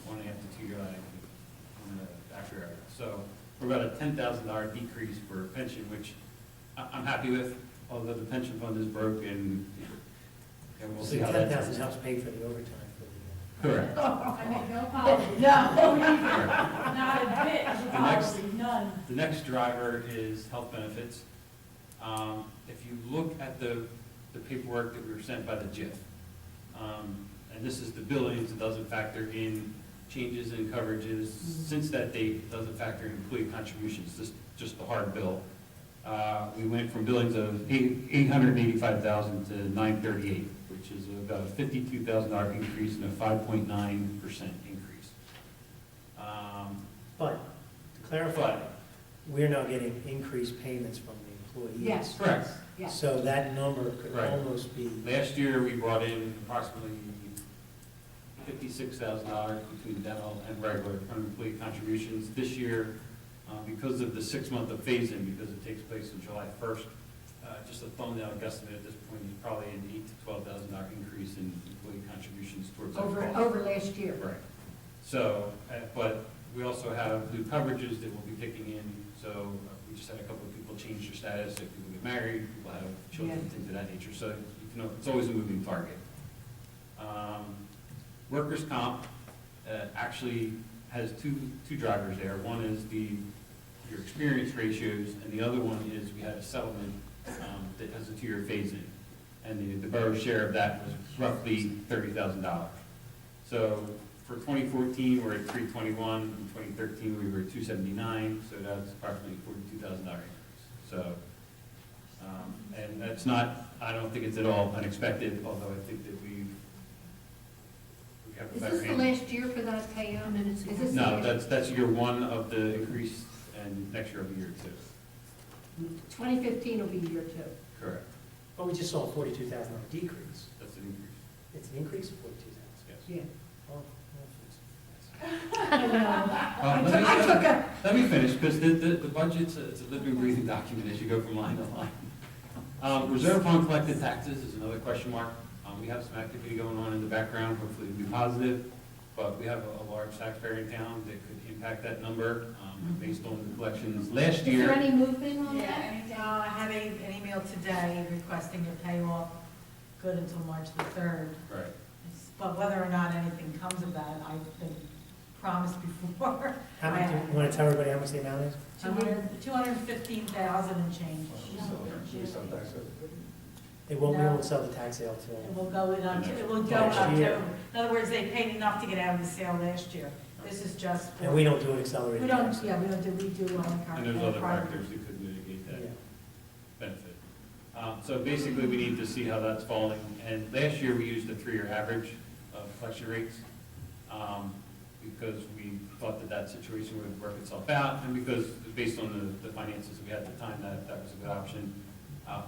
1.5 to 2 year lag on the actuarial. So we're about a $10,000 decrease for pension, which I'm happy with, although the pension fund is broken. And we'll So see how that 10,000 turns. helps pay for the overtime for the. Correct. I make no apology. No. Not a bit of The next- apology, none. The next driver is health benefits. If you look at the paperwork that we were sent by the JIF, and this is the billings, it doesn't factor in changes in coverages. Since that date, it doesn't factor in employee contributions, just the hard bill. We went from billings of $885,000 to $938,000, which is about a $52,000 increase and a 5.9% increase. But to clarify, we're now getting increased payments from the employees. Yes. Correct. Yes. So that number could Right. almost be, Last year, we brought in approximately $56,000 between dental and regular employee contributions. This year, because of the 6 month of phase-in, because it takes place on July 1st, just a thumbnail guesstimate at this point is probably an $8,000 to $12,000 increase in employee contributions towards that cost. Over last year. Right. So, but we also have new coverages that we'll be kicking in. So we just had a couple of people change their status. If people get married, people have children, Yeah. things of that nature. So, it's always a moving target. Workers' comp actually has two drivers there. One is your experience ratios, and the other one is we had a settlement that has a 2-year phase-in. And the borough's share of that was roughly $30,000. So for 2014, we're at 321. In 2013, we were at 279. So that's approximately $42,000 increase. So, and that's not, I don't think it's at all unexpected, although I think that we have a Is better this the handle. last year for that payout? Is this the No, last- that's year one of the increase, and next year will be year 2. 2015 will be year 2. Correct. but we just saw a $42,000 decrease. That's an increase, It's an increase of 42,000. yes. Yeah. Oh, I know. Let me- I took a, Let me finish, because the budget's it's a living, breathing document as you go from line to line. Reserve fund collected taxes is another question mark. We have some activity going on in the background, hopefully it'll be positive, but we have a large taxpayer in town that could impact that number based on the collections last is there year. any movement on Yeah, that? I have an email today requesting a payoff good until March the 3rd. Right. But whether or not anything comes of that, I've been promised before. How many, do you want to tell everybody how much the amount is? 215,000 and change. They won't be No. able to sell the tax sale It till, will go in, it will go in Next year. October. In other words, they paid enough to get out of the sale last year. This is just for. and we don't do an accelerated. We don't, tax. yeah, we do on the And there's other factors that could mitigate that Yeah. benefit. So basically, we need to see how that's falling. And last year, we used a 3-year average of collection rates. because we thought that that situation would work itself out, and because, based on the finances we had at the time, that was a good option.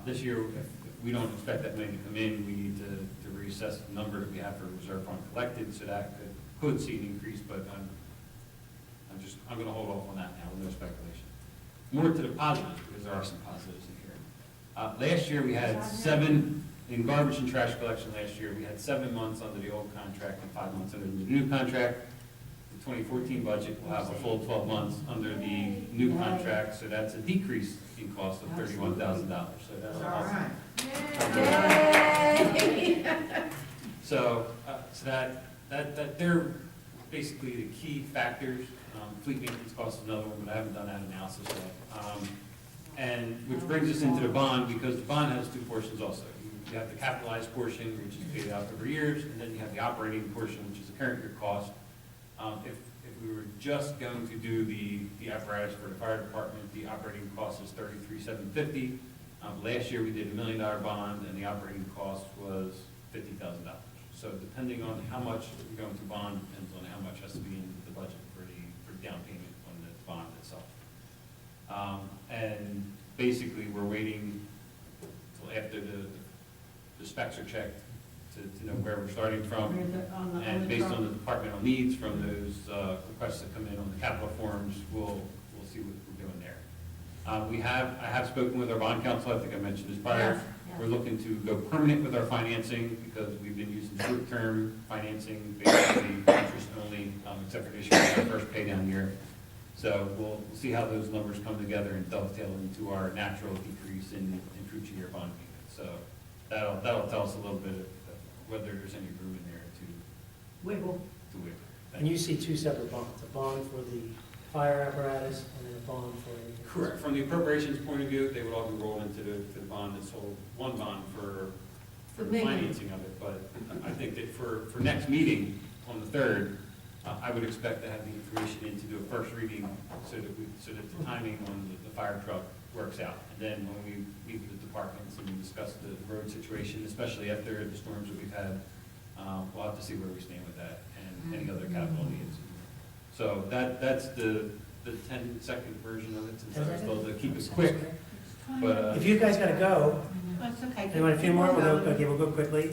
This year, if we don't expect that money to come in, we need to reassess the number that we have for reserve fund collected, so that could see an increase, but I'm gonna hold off on that now, with no speculation. More to the positives, because there are some positives in here. Last year, we had 7, in garbage and trash collection last year, we had 7 months under the old contract and 5 months under the new contract. The 2014 budget will have a full 12 months under the new contract, so that's a decrease in cost of $31,000. So that's awesome. So that they're basically the key factors. Fleet maintenance cost is another one, but I haven't done that analysis yet. And which brings us into the bond, because the bond has 2 portions also. You have the capitalized portion, which is paid out over years, and then you have the operating portion, which is the current year cost. If we were just going to do the apparatus for the fire department, the operating cost is $33,750. Last year, we did $1 million bond, and the operating cost was $50,000. So depending on how much we're going to bond, depends on how much has to be in the budget for down payment on the bond itself. And basically, we're waiting until after the specs are checked to know where we're starting from. And based on the departmental needs from those requests that come in on the capital forms, we'll see what we're doing there. I have spoken with our bond counsel, I think I mentioned this prior. Yes. We're looking to go permanent with our financing because we've been using short-term financing, basically interest only, except for this year, our first pay down year. So we'll see how those numbers come together and dovetail into our natural decrease in future year bond payments. So that'll tell us a little bit of whether there's any room in there to Wiggle. wiggle. And you see 2 separate bonds, a bond for the fire apparatus and then a bond for. Correct. From the appropriations point of view, they would all be rolled into the bond, this whole one bond for The the big one. financing of it. But I think that for next meeting on the 3rd, I would expect to have the information in to do a first reading so that the timing on the fire truck works out. And then when we meet with the departments and we discuss the road situation, especially after the storms that we've had, we'll have to see where we stand with that and any other capital needs. So that's the 10-second version of it, since I was told to keep it quick. But If you guys gotta go, That's okay. anyone a few more, we'll go quickly.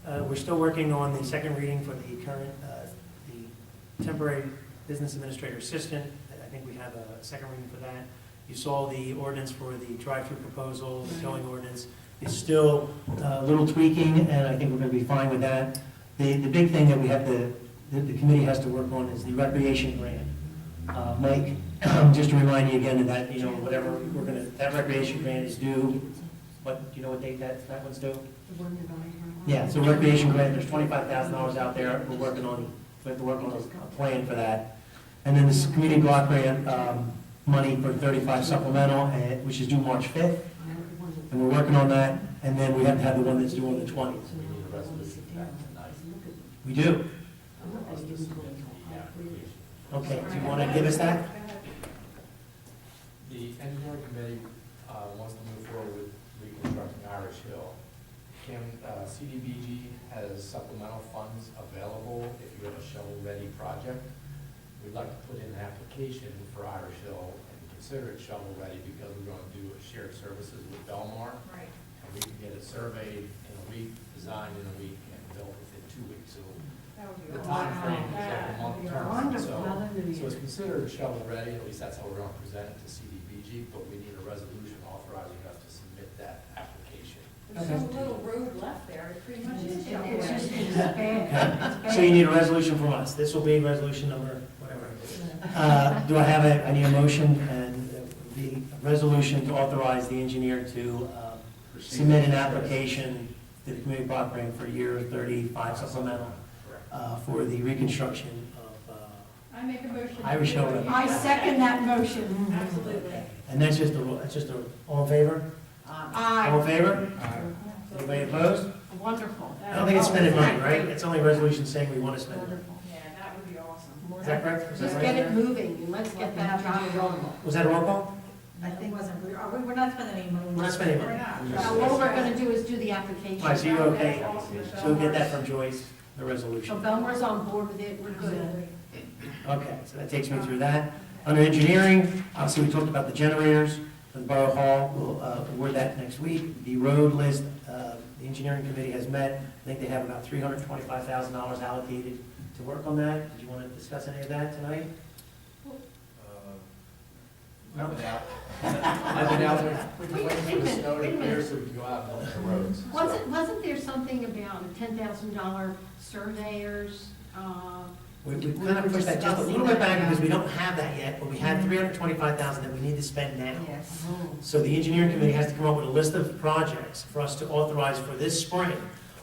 We're still working on the second reading for the current, the temporary business administrator assistant. I think we have a second reading for that. You saw the ordinance for the drive-through proposal, the towing ordinance. It's still a little tweaking, and I think we're gonna be fine with that. The big thing that we have the committee has to work on is the recreation grant. Mike, just to remind you again of that, whatever that recreation grant is due. Do you know what date that one's due? Yeah, so recreation grant, there's $25,000 out there. We have to work on a plan for that. And then this community block grant, money for 35 supplemental, which is due March 5th. And we're working on that. And then we have to have the one that's due on the 20th. We do. Okay, do you want to give us that? The engineering committee wants to move forward with reconstructing Irish Hill. CDBG has supplemental funds available if you have a shovel-ready project. We'd like to put in an application for Irish Hill and consider it shovel-ready because we're going to do shared services with Belmar. Right. And we can get it surveyed in a week, designed in a week, and built within 2 weeks. So That would be the awesome. time frame is like a month term. So it's considered shovel-ready, at least that's how we're going to present it to CDBG, but we need a resolution authorizing us to submit that application. There's so little road left there, it pretty much is It's shovel-ready. just, it's bad. So you need a resolution from us. This will be resolution number, whatever. Do I need a motion and the resolution to authorize the engineer to submit an application to the community block grant for year 35 supplemental for the reconstruction of I make a motion. to Irish do Hill it. Road. I second that motion. Absolutely. And that's just all in favor? All Aye. in favor? Anybody opposed? Wonderful. I don't think it's spending money, right? It's only a resolution saying we want to spend it. Wonderful. Yeah, that would be awesome. Is that correct? Was that Just right get it there? moving, and let's get that job rolling. Was that a roll call? I think we're not spending any money. We're not spending We're money. not. Now, what we're gonna do is do the application. All right, so you're okay. That's awesome. So we'll get that from Joyce. the So resolution. Belmar's on board with it, we're good. Okay, so that takes me through that. Under engineering, obviously, we talked about the generators for the Borough Hall. We'll award that next week. The road list, the engineering committee has met. I think they have about $325,000 allocated to work on that. Did you want to discuss any of that tonight? I've been out, I've been out there, we've been waiting for the snow to clear so we can go out and look at the roads. Wasn't there something about $10,000 surveyors? We kind of pushed that just a little bit back because we don't have that yet, but we have $325,000 that we need to spend now. Yes. So the engineering committee has to come up with a list of projects for us to authorize for this spring.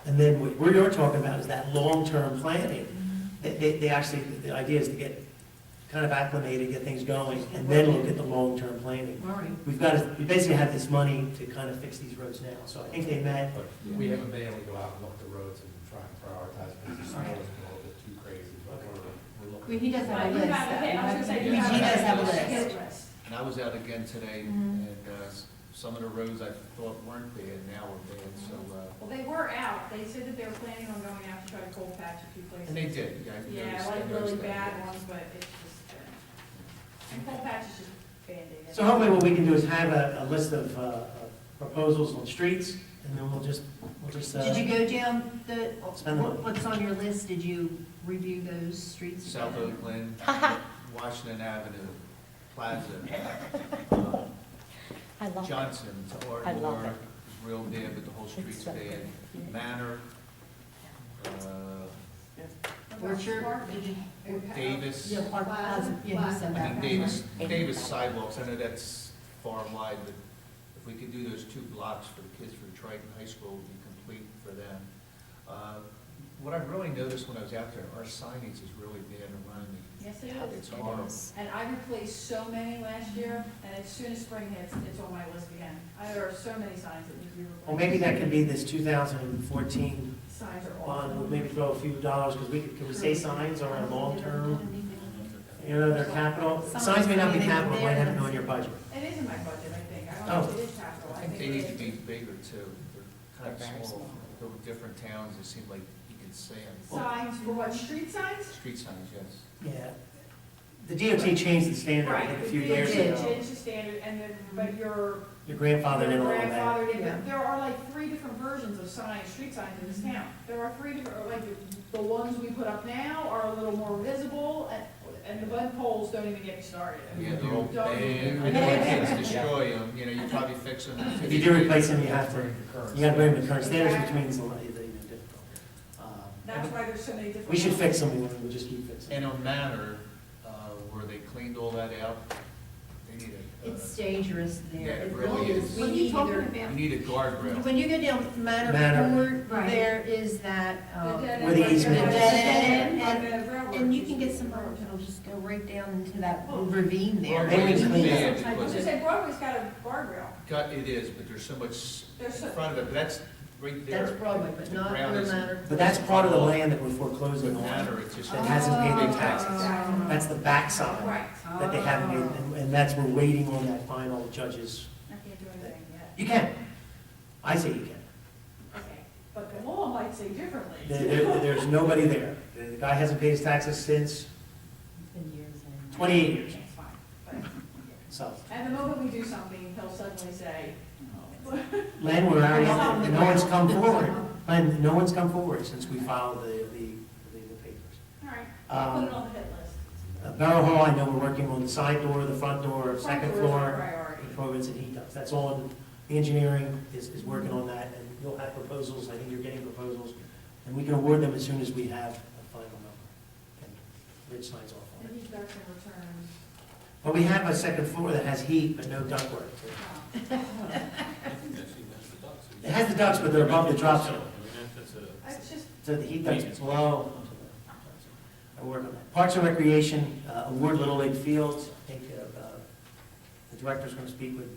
And then what you're talking about is that long-term planning. They actually, the idea is to get kind of acclimated, get things going, and then look at the long-term planning. All right. We basically have this money to kind of fix these roads now. So I think they met. But we haven't been able to go out and look at the roads and try and prioritize because the snow has been a little bit too crazy, but we're looking. He does have a But you list. have a hit, I was gonna say, you He have does have a hit list. And I was out again today, and some of the roads I thought weren't bad, now are bad, so, Well, they were out, they said that they were planning on going out to try to cold patch a few places. and they did, yeah. I Yeah, noticed- I like really noticed that, bad yes. ones, but it's just, and cold patch is just Band-Aid. So hopefully what we can do is have a list of proposals on streets, and then we'll just. Did you go down Spend the money. what's on your list? Did you review those streets? South again? Oakland, Washington Avenue, Plaza, I love it. Johnson, to I love Ardmore, it. is real bad, but the whole street's so bad. good. Manor, Orchard, did you? Davis, Yeah, Park Plaza, yeah, he said I that. mean, Davis sidewalks, I know that's far and wide, but if we could do those 2 blocks for the kids for Triton High School, it would be complete for them. What I really noticed when I was out there, our signage is really bad in Runnemede. Yes, it It's is. horrible. And I replaced so many last year, and as soon as spring hits, it's on my list again. There are so many signs that need to be replaced. Well, maybe that could be this 2014 Signs are bond, we'll awful. maybe throw a few dollars, because can we say signs are a long-term, you know, they're capital? Signs may not be capital, it might have to go in your budget. It is in my budget, I think. I don't Oh. know if it is capital. I think they need to it be is. bigger too. They're kind They're very of small. small. There were different towns, it seemed like you could see them. Signs for what, street signs? Street signs, yes. Yeah. The DOT changed the standard, I think, a few years It ago. changed the standard, and then, but your Your grandfather in a little bit. grandfather did, Yeah. but there are like 3 different versions of signs, street signs in this town. There are 3 different, like, the ones we put up now are a little more visible, and the bud poles don't even get me started. I mean, Yeah, they're all don't- bad. I know our kids destroy them, you know, you probably fix them. If you do replace them, you have to, Bring the current you gotta bring them to current standards, which means a lot, difficult. That's why there's so many different. We should ones. fix them, we'll just keep fixing And them. on Manor, where they cleaned all that out, they need a, It's dangerous there. Yeah, it It really really is. is. We What are you need talking either, you about? need a guardrail. when you go down Manor Manor. Court, Right. there is that, The dead Where the end, easement right is. there. And- By the railroad. and you can get some roads that'll just go right down into that ravine there. Maybe Broadway's clean bad I was because gonna say Broadway's got a guardrail. it is, but there's so much There's in so, front of it, but that's right there. That's Broadway, but The not ground on is- Manor. But that's part of the land that we're foreclosing With Manor, on, it's just. that hasn't paid their taxes. Exactly. That's the backside right, that they haven't made, and that's, we're waiting on that final judge's. I can't do anything yet. You can. I say you can. Okay, but the law might say differently. There's nobody there. The guy hasn't paid his taxes since 28 years, That's fine, but, so. and the moment we do something, he'll suddenly say, Len, we're already, and no one's come forward. Len, no one's come forward since we filed the papers. all right, I'll put it on the hit list. Borough Hall, I know we're working on the side door, the front door, second Front door is a floor, priority. improvements and heat ducts. That's all, the engineering is working on that, and you'll have proposals, I think you're getting proposals, and we can award them as soon as we have a final number. And Rich signs off on And it. he's back in return. But we have a second floor that has heat, but no ductwork. It has the ducts, but they're above the drop zone. It's just, So the heat ducts below. I work on that. Parks and Recreation, award Little League Fields. I think the director's going to speak with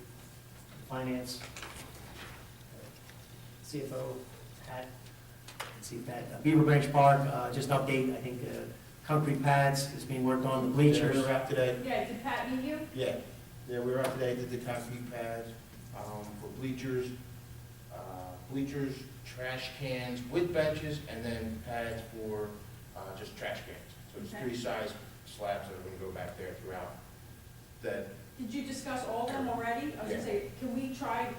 finance, CFO, hat, and see if that. Beaver Branch Park, just update, I think concrete pads is being worked on, the Yeah, bleachers. we were out today. yeah, did Pat meet you? Yeah, we were out today, did the concrete pads, for bleachers. bleachers, trash cans with benches, and then pads for just trash cans. So it's Okay. 3 size slabs that are gonna go back there throughout. That, Did you discuss all of them already? I was Yeah. gonna say, can we try,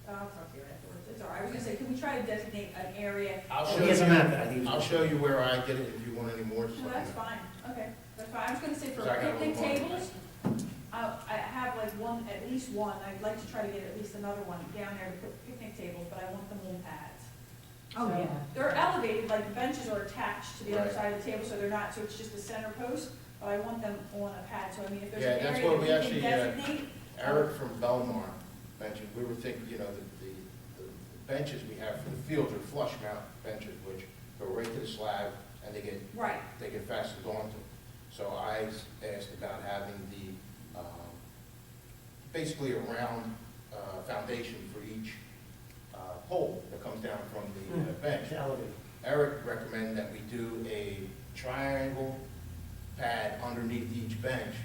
I'll talk to you afterwards, it's all right. I was gonna say, can we try to designate an area? I'll He show has a you, map that I think. I'll show you where I did it if you want any more. just No, let me that's know. fine, okay, that's fine. I was gonna say for So I got a picnic little more. tables, I have like one, at least one, I'd like to try to get at least another one down there to put picnic tables, but I want them on pads. Oh, So, yeah. They're elevated, like the benches are attached to the other Right. side of the table, so they're not, so it's just a center post, but I want them on a pad, so I mean, if there's Yeah, an that's area what that we we actually, can designate. Eric from Belmar mentioned, we were thinking, you know, the benches we have for the fields are flush mount benches, which go right to the slab, and they get Right, fastened onto. So I asked about having the, basically a round foundation for each pole that comes down from the bench. To elevate. Eric recommended that we do a triangle pad underneath each bench,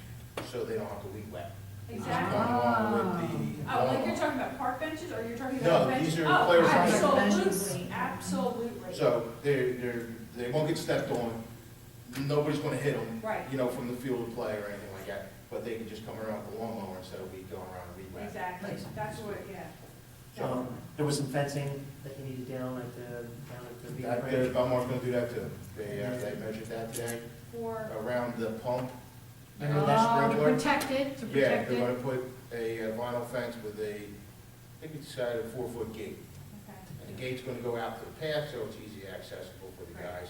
so they don't have to leak wet. exactly. Going along with the. Oh, like you're talking about park benches, or you're talking No, about benches? these are players' Oh, benches. absolutely, absolutely. So they won't get stepped on, nobody's gonna hit them, Right, you know, from the field of play or anything like that, but they can just come around with the lawnmower instead of we going around and weed whack. exactly, that's what, yeah. There was some fencing that you needed down at the That, bridge. Belmar's gonna do that too. They measured that today, For, around the pump. And the that's To sprinkler. protect it, to Yeah, protect they're it. gonna put a vinyl fence with a, I think we decided a 4-foot gate. okay, And the gate's gonna go out to the path, so it's easy accessible for the Right. guys.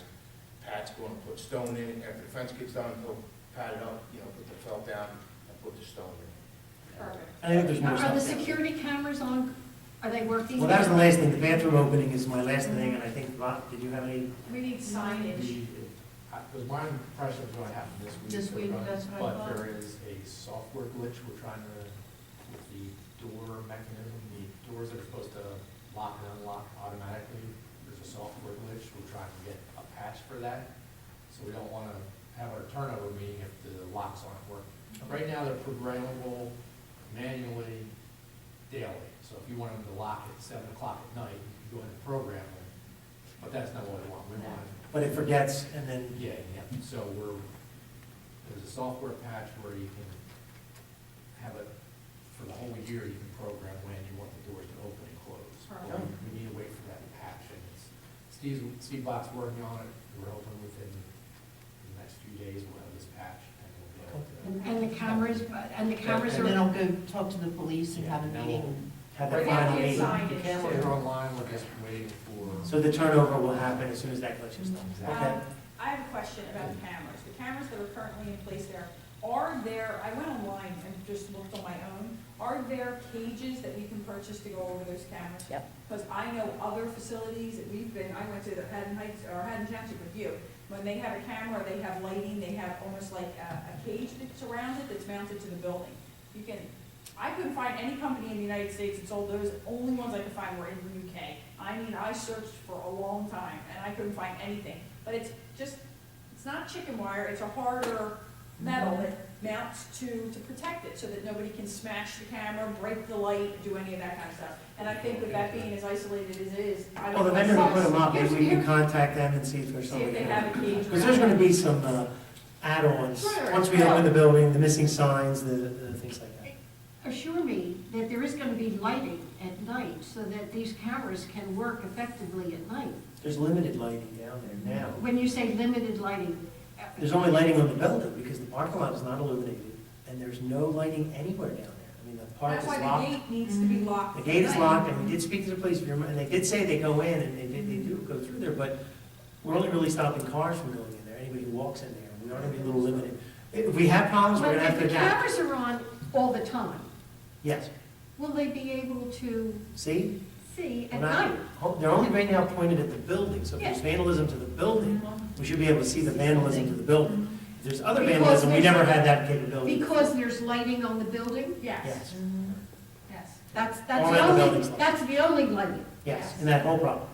Pat's gonna put stone in it, after the fence gets done, he'll pat it up, you know, put the felt down and put the stone in. perfect. I think there's more Are stuff. the down there. security cameras on, are they working? Well, that was the last thing. The bathroom opening is my last thing, and I think, Rob, did you have any? We need signage. Because my impression is going to happen this week. This week, that's what I But thought. there is a software glitch we're trying to, with the door mechanism, the doors that are supposed to lock and unlock automatically, there's a software glitch, we're trying to get a patch for that. So we don't want to have our turnover meeting if the locks aren't working. Right now, they're programmable manually daily. So if you want them to lock at 7 o'clock at night, you can go in and program them. But that's not what we want. We want But it forgets, and then, yeah, so there's a software patch where you can have it, for the whole year, you can program when you want the doors to open and close. Perfect. But we need to wait for that patch, and Steve Black's working on it, we're hoping within the next few days we'll have this patch, and we'll be able to. And the cameras, And then are, I'll go talk to the police and have a Yeah, and then meeting. have Right that now, final we meeting. assign- The cameras are online, we're just waiting for. So the turnover will happen as soon as that glitch is done. Okay. I have a question about the cameras. The cameras that are currently in place there, are there, I went online and just looked on my own, are there cages that we can purchase to go over those cameras? Yep. Because I know other facilities that we've been, I went to the Haddon Heights, or Haddon Township with you, when they have a camera, they have lighting, they have almost like a cage that's around it that's mounted to the building. You can, I couldn't find any company in the United States that sold those, the only ones I could find were in the UK. I mean, I searched for a long time, and I couldn't find anything. But it's just, it's not chicken wire, it's a harder metal that mounts to protect it, so that nobody can smash the camera, break the light, do any of that kind of stuff. And I think with that being as isolated as it is, I Well, don't the know. vendor will put them up, maybe we can See contact them and see if there's if something. they have a cage. Because there's gonna be some add-ons, Sure. once we open the building, the missing signs, the things like that. assure me that there is going to be lighting at night so that these cameras can work effectively at night. There's limited lighting down there now. When you say limited lighting. There's only lighting on the building, because the parking lot is not illuminated, and there's no lighting anywhere down there. I mean, the park That's is why the locked. gate needs to be locked. The gate is at night. locked, and we did speak to the police, and they did say they go in, and they do go through there, but we're only really stopping cars from going in there, anybody who walks in there, we are gonna be a little limited. If we have problems, we're But gonna have if to the adapt. cameras are on all the time, Yes, will they be able to see? see We're at not- night? They're only right now pointed at the building, so if there's Yeah. vandalism to the building, we should be able to see the vandalism to the building. If there's other Because vandalism, we there's- never had that capability. Because there's lighting on the building? Yes, Yes, yes, That's All the around the only, building's light. that's the only lighting. yes, in that whole problem,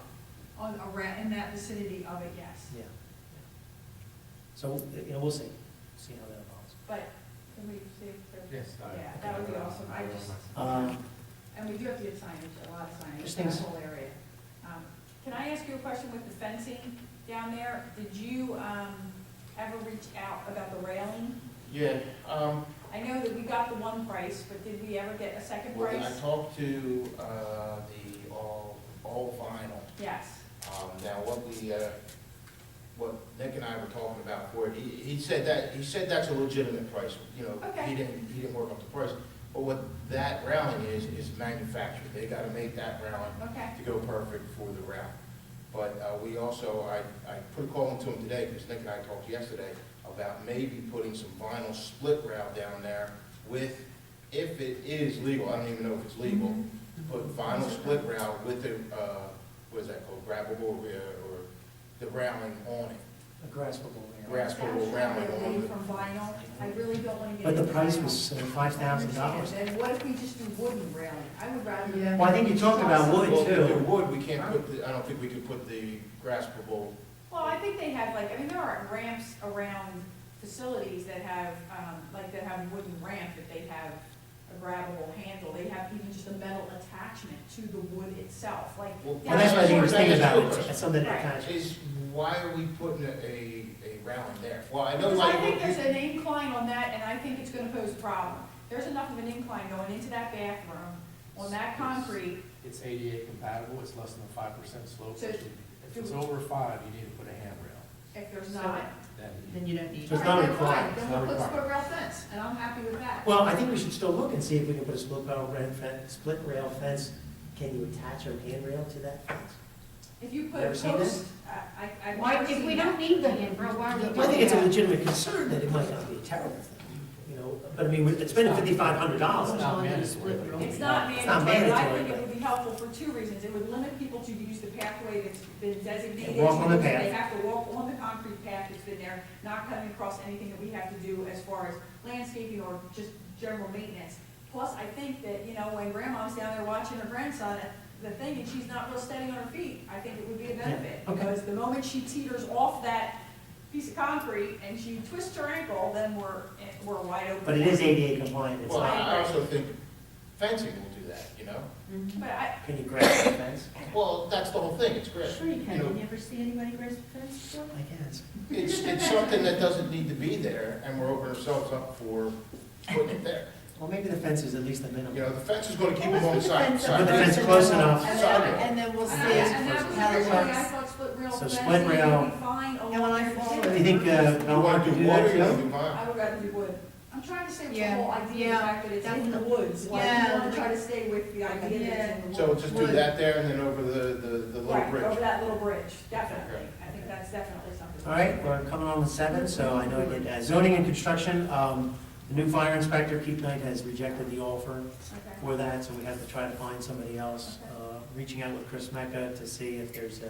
on, around, in that vicinity of it, yes. yeah. So, we'll see how that evolves. But, can we see if there's? Yes. Yeah, that would be awesome. I just, And we do have to get signage, a lot of signage Just in that things- whole area. Can I ask you a question with the fencing down there? Did you ever reach out about the railing? Yeah, I know that we got the one price, but did we ever get a second well, I price? talked to, the all vinyl. Yes. Now, what Nick and I were talking about for it, he said that's a legitimate price, you know. Okay. He didn't work up the price, but what that railing is manufactured. They gotta make that railing Okay. to go perfect for the railing. But we also, I put a call into him today, because Nick and I talked yesterday about maybe putting some vinyl split rail down there with, if it is legal, I don't even know if it's legal, to put vinyl split rail with the, what is that called, grabbable, or the railing on it. A graspable area. Graspable railing on Made the. from vinyl, I really don't want to get But the into price vinyl. was $5,000. Then what if we just do wooden railing? I would rather. Yeah. Well, I think you talked about wood Well, if they're too. wood, we can't put the, I don't think we could put the graspable. Well, I think they have like, I mean, there are ramps around facilities that have, that have a wooden ramp, that they have a grabbable handle. They have even just a metal attachment to the wood itself, like. Well, Well, that's what I think I was thinking about, That's it's something that Right. attaches. Is, why are we putting a railing there? Well, I know Because I like. think there's an incline on that, and I think it's gonna pose a problem. There's enough of an incline going into that bathroom on that concrete. It's ADA compatible, it's less than a 5% slope. So- If it's over 5, you need to put a handrail. If there's So- not. Then you don't need. So it's all not right, then required. fine. It's Then not we'll put required. split rail fence, and I'm happy with that. Well, I think we should still look and see if we can put a split rail fence. Can you attach a handrail to that fence? If you put Never a seen post, I've Why, never if seen we that. don't need the handrail, why are we doing Well, I think it's a that? legitimate concern that it might not be a terrible thing, you know, but I mean, it's been $5,500. It's not mandatory. It's not It's not mandatory, but I mandatory, think it but- would be helpful for two reasons. It would limit people to use the pathway that's been designated. And walk on the to use. path. They have to walk on the concrete path that's been there, not coming across anything that we have to do as far as landscaping or just general maintenance. Plus, I think that, you know, when grandma's down there watching her grandson, the thing, and she's not real steady on her feet, I think it would be a benefit. Yeah, okay. Because the moment she teeters off that piece of concrete and she twists her ankle, then we're wide open. But it is ADA compliant, it's Well, not, I also think fencing will do that, you know? But I, can you grasp the fence? Well, that's the whole thing, it's great. Sure you can. know, Did you ever see anybody grasp a fence before? I guess. It's something that doesn't need to be there, and we're opening ourselves up for putting it there. Well, maybe the fence is at least a minimum. You know, the fence is gonna keep them on the Well, let's put side. the fence Put the up fence first, close and then enough. we'll- Sidewalk. And then we'll see and that was how it originally, I works. thought split rail So fencing split rail. would be fine And when along I there. follow- Do you think You Belmont wanna could do do wood that or you wanna too? do vinyl? I would rather do wood. I'm trying to stay with the Yeah, whole idea, the yeah, fact that it's in the definitely. woods. Like, Yeah. you wanna try to stay with the idea that it's in the So woods. just do that there and then over the little Right, bridge. over that little bridge, definitely. I think that's definitely something. All right, we're coming on the 7th, so I know I did zoning and construction. The new fire inspector, Keith Knight, has rejected the offer Okay. for that, so we have to try to find somebody else. Reaching out with Chris Mecca to see if there's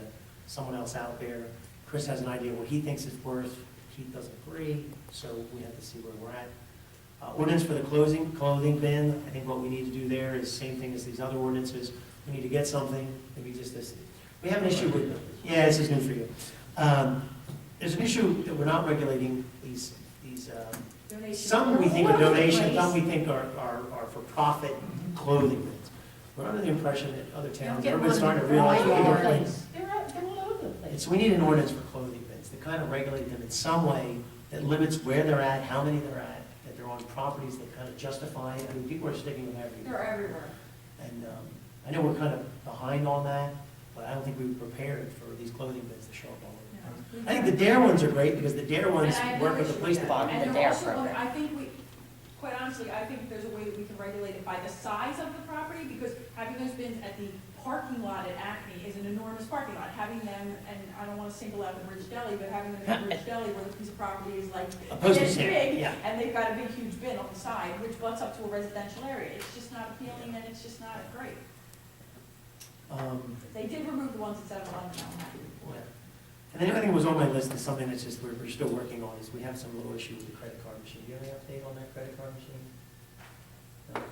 someone else out there. Chris has an idea what he thinks it's worth. Keith doesn't agree, so we have to see where we're at. Ordinance for the clothing bin, I think what we need to do there is same thing as these other ordinances. We need to get something, maybe just this. We have an issue with, yeah, this is new for you. There's an issue that we're not regulating these Donation. some we think are All over the donation, place. some we think are for-profit clothing bins. We're under the impression that other towns, everybody's starting to realize All we over don't the like. place. They're all over the And place. so we need an ordinance for clothing bins to kind of regulate them in some way that limits where they're at, how many they're at, that they're on properties that kind of justify it. I mean, people are sticking them They're everywhere. everywhere. And I know we're kind of behind on that, but I don't think we were prepared for these clothing bins to show up all over. I think the DARE ones are great because the DARE ones And I work with the agree police that. department. the And DARE also, program. I think quite honestly, I think there's a way that we can regulate it by the size of the property, because having those bins at the parking lot at Acme is an enormous parking lot. Having them, and I don't want to single out the Bridge Deli, but having them at Bridge Deli where the piece of property is like A postage this stamp, big, yeah. and they've got a big huge bin on the side, which butts up to a residential area. It's just not appealing, and it's just not great. They did remove the ones at 7-Eleven, I'm happy. Yeah. And then everything was on my list is something that's just, we're still working on, is we have some little issue with the credit card machine. Do you have any update on that credit card machine? No.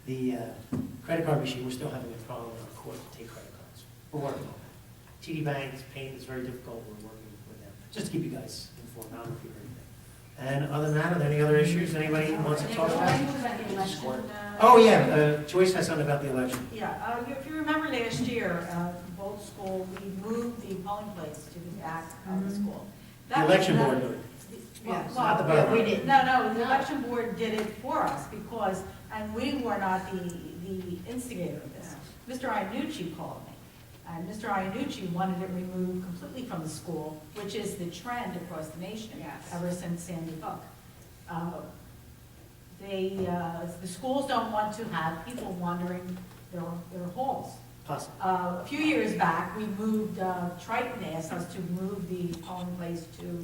The credit card machine, we're still having a problem in our court to take credit cards. We're working on that. TD Bank, it's very difficult, we're working with them. Just to keep you guys informed, I don't know if you heard anything. And other than that, are there any other issues anybody wants to talk about? About the election, Oh, yeah, Joyce has something about the election. Yeah, if you remember last year, both school, we moved the polling place to the back of the school. The That was election not- board moved. Yes. Not the Well, borough. we did. No, the election board did it for us because, and we were not the instigator of this. Mr. Iannucci called me, and Mr. Iannucci wanted it removed completely from the school, which is the trend across the nation Yes. ever since Sandy Hook. The schools don't want to have people wandering their halls. Possible. A few years back, we moved, Triton asked us to move the polling place to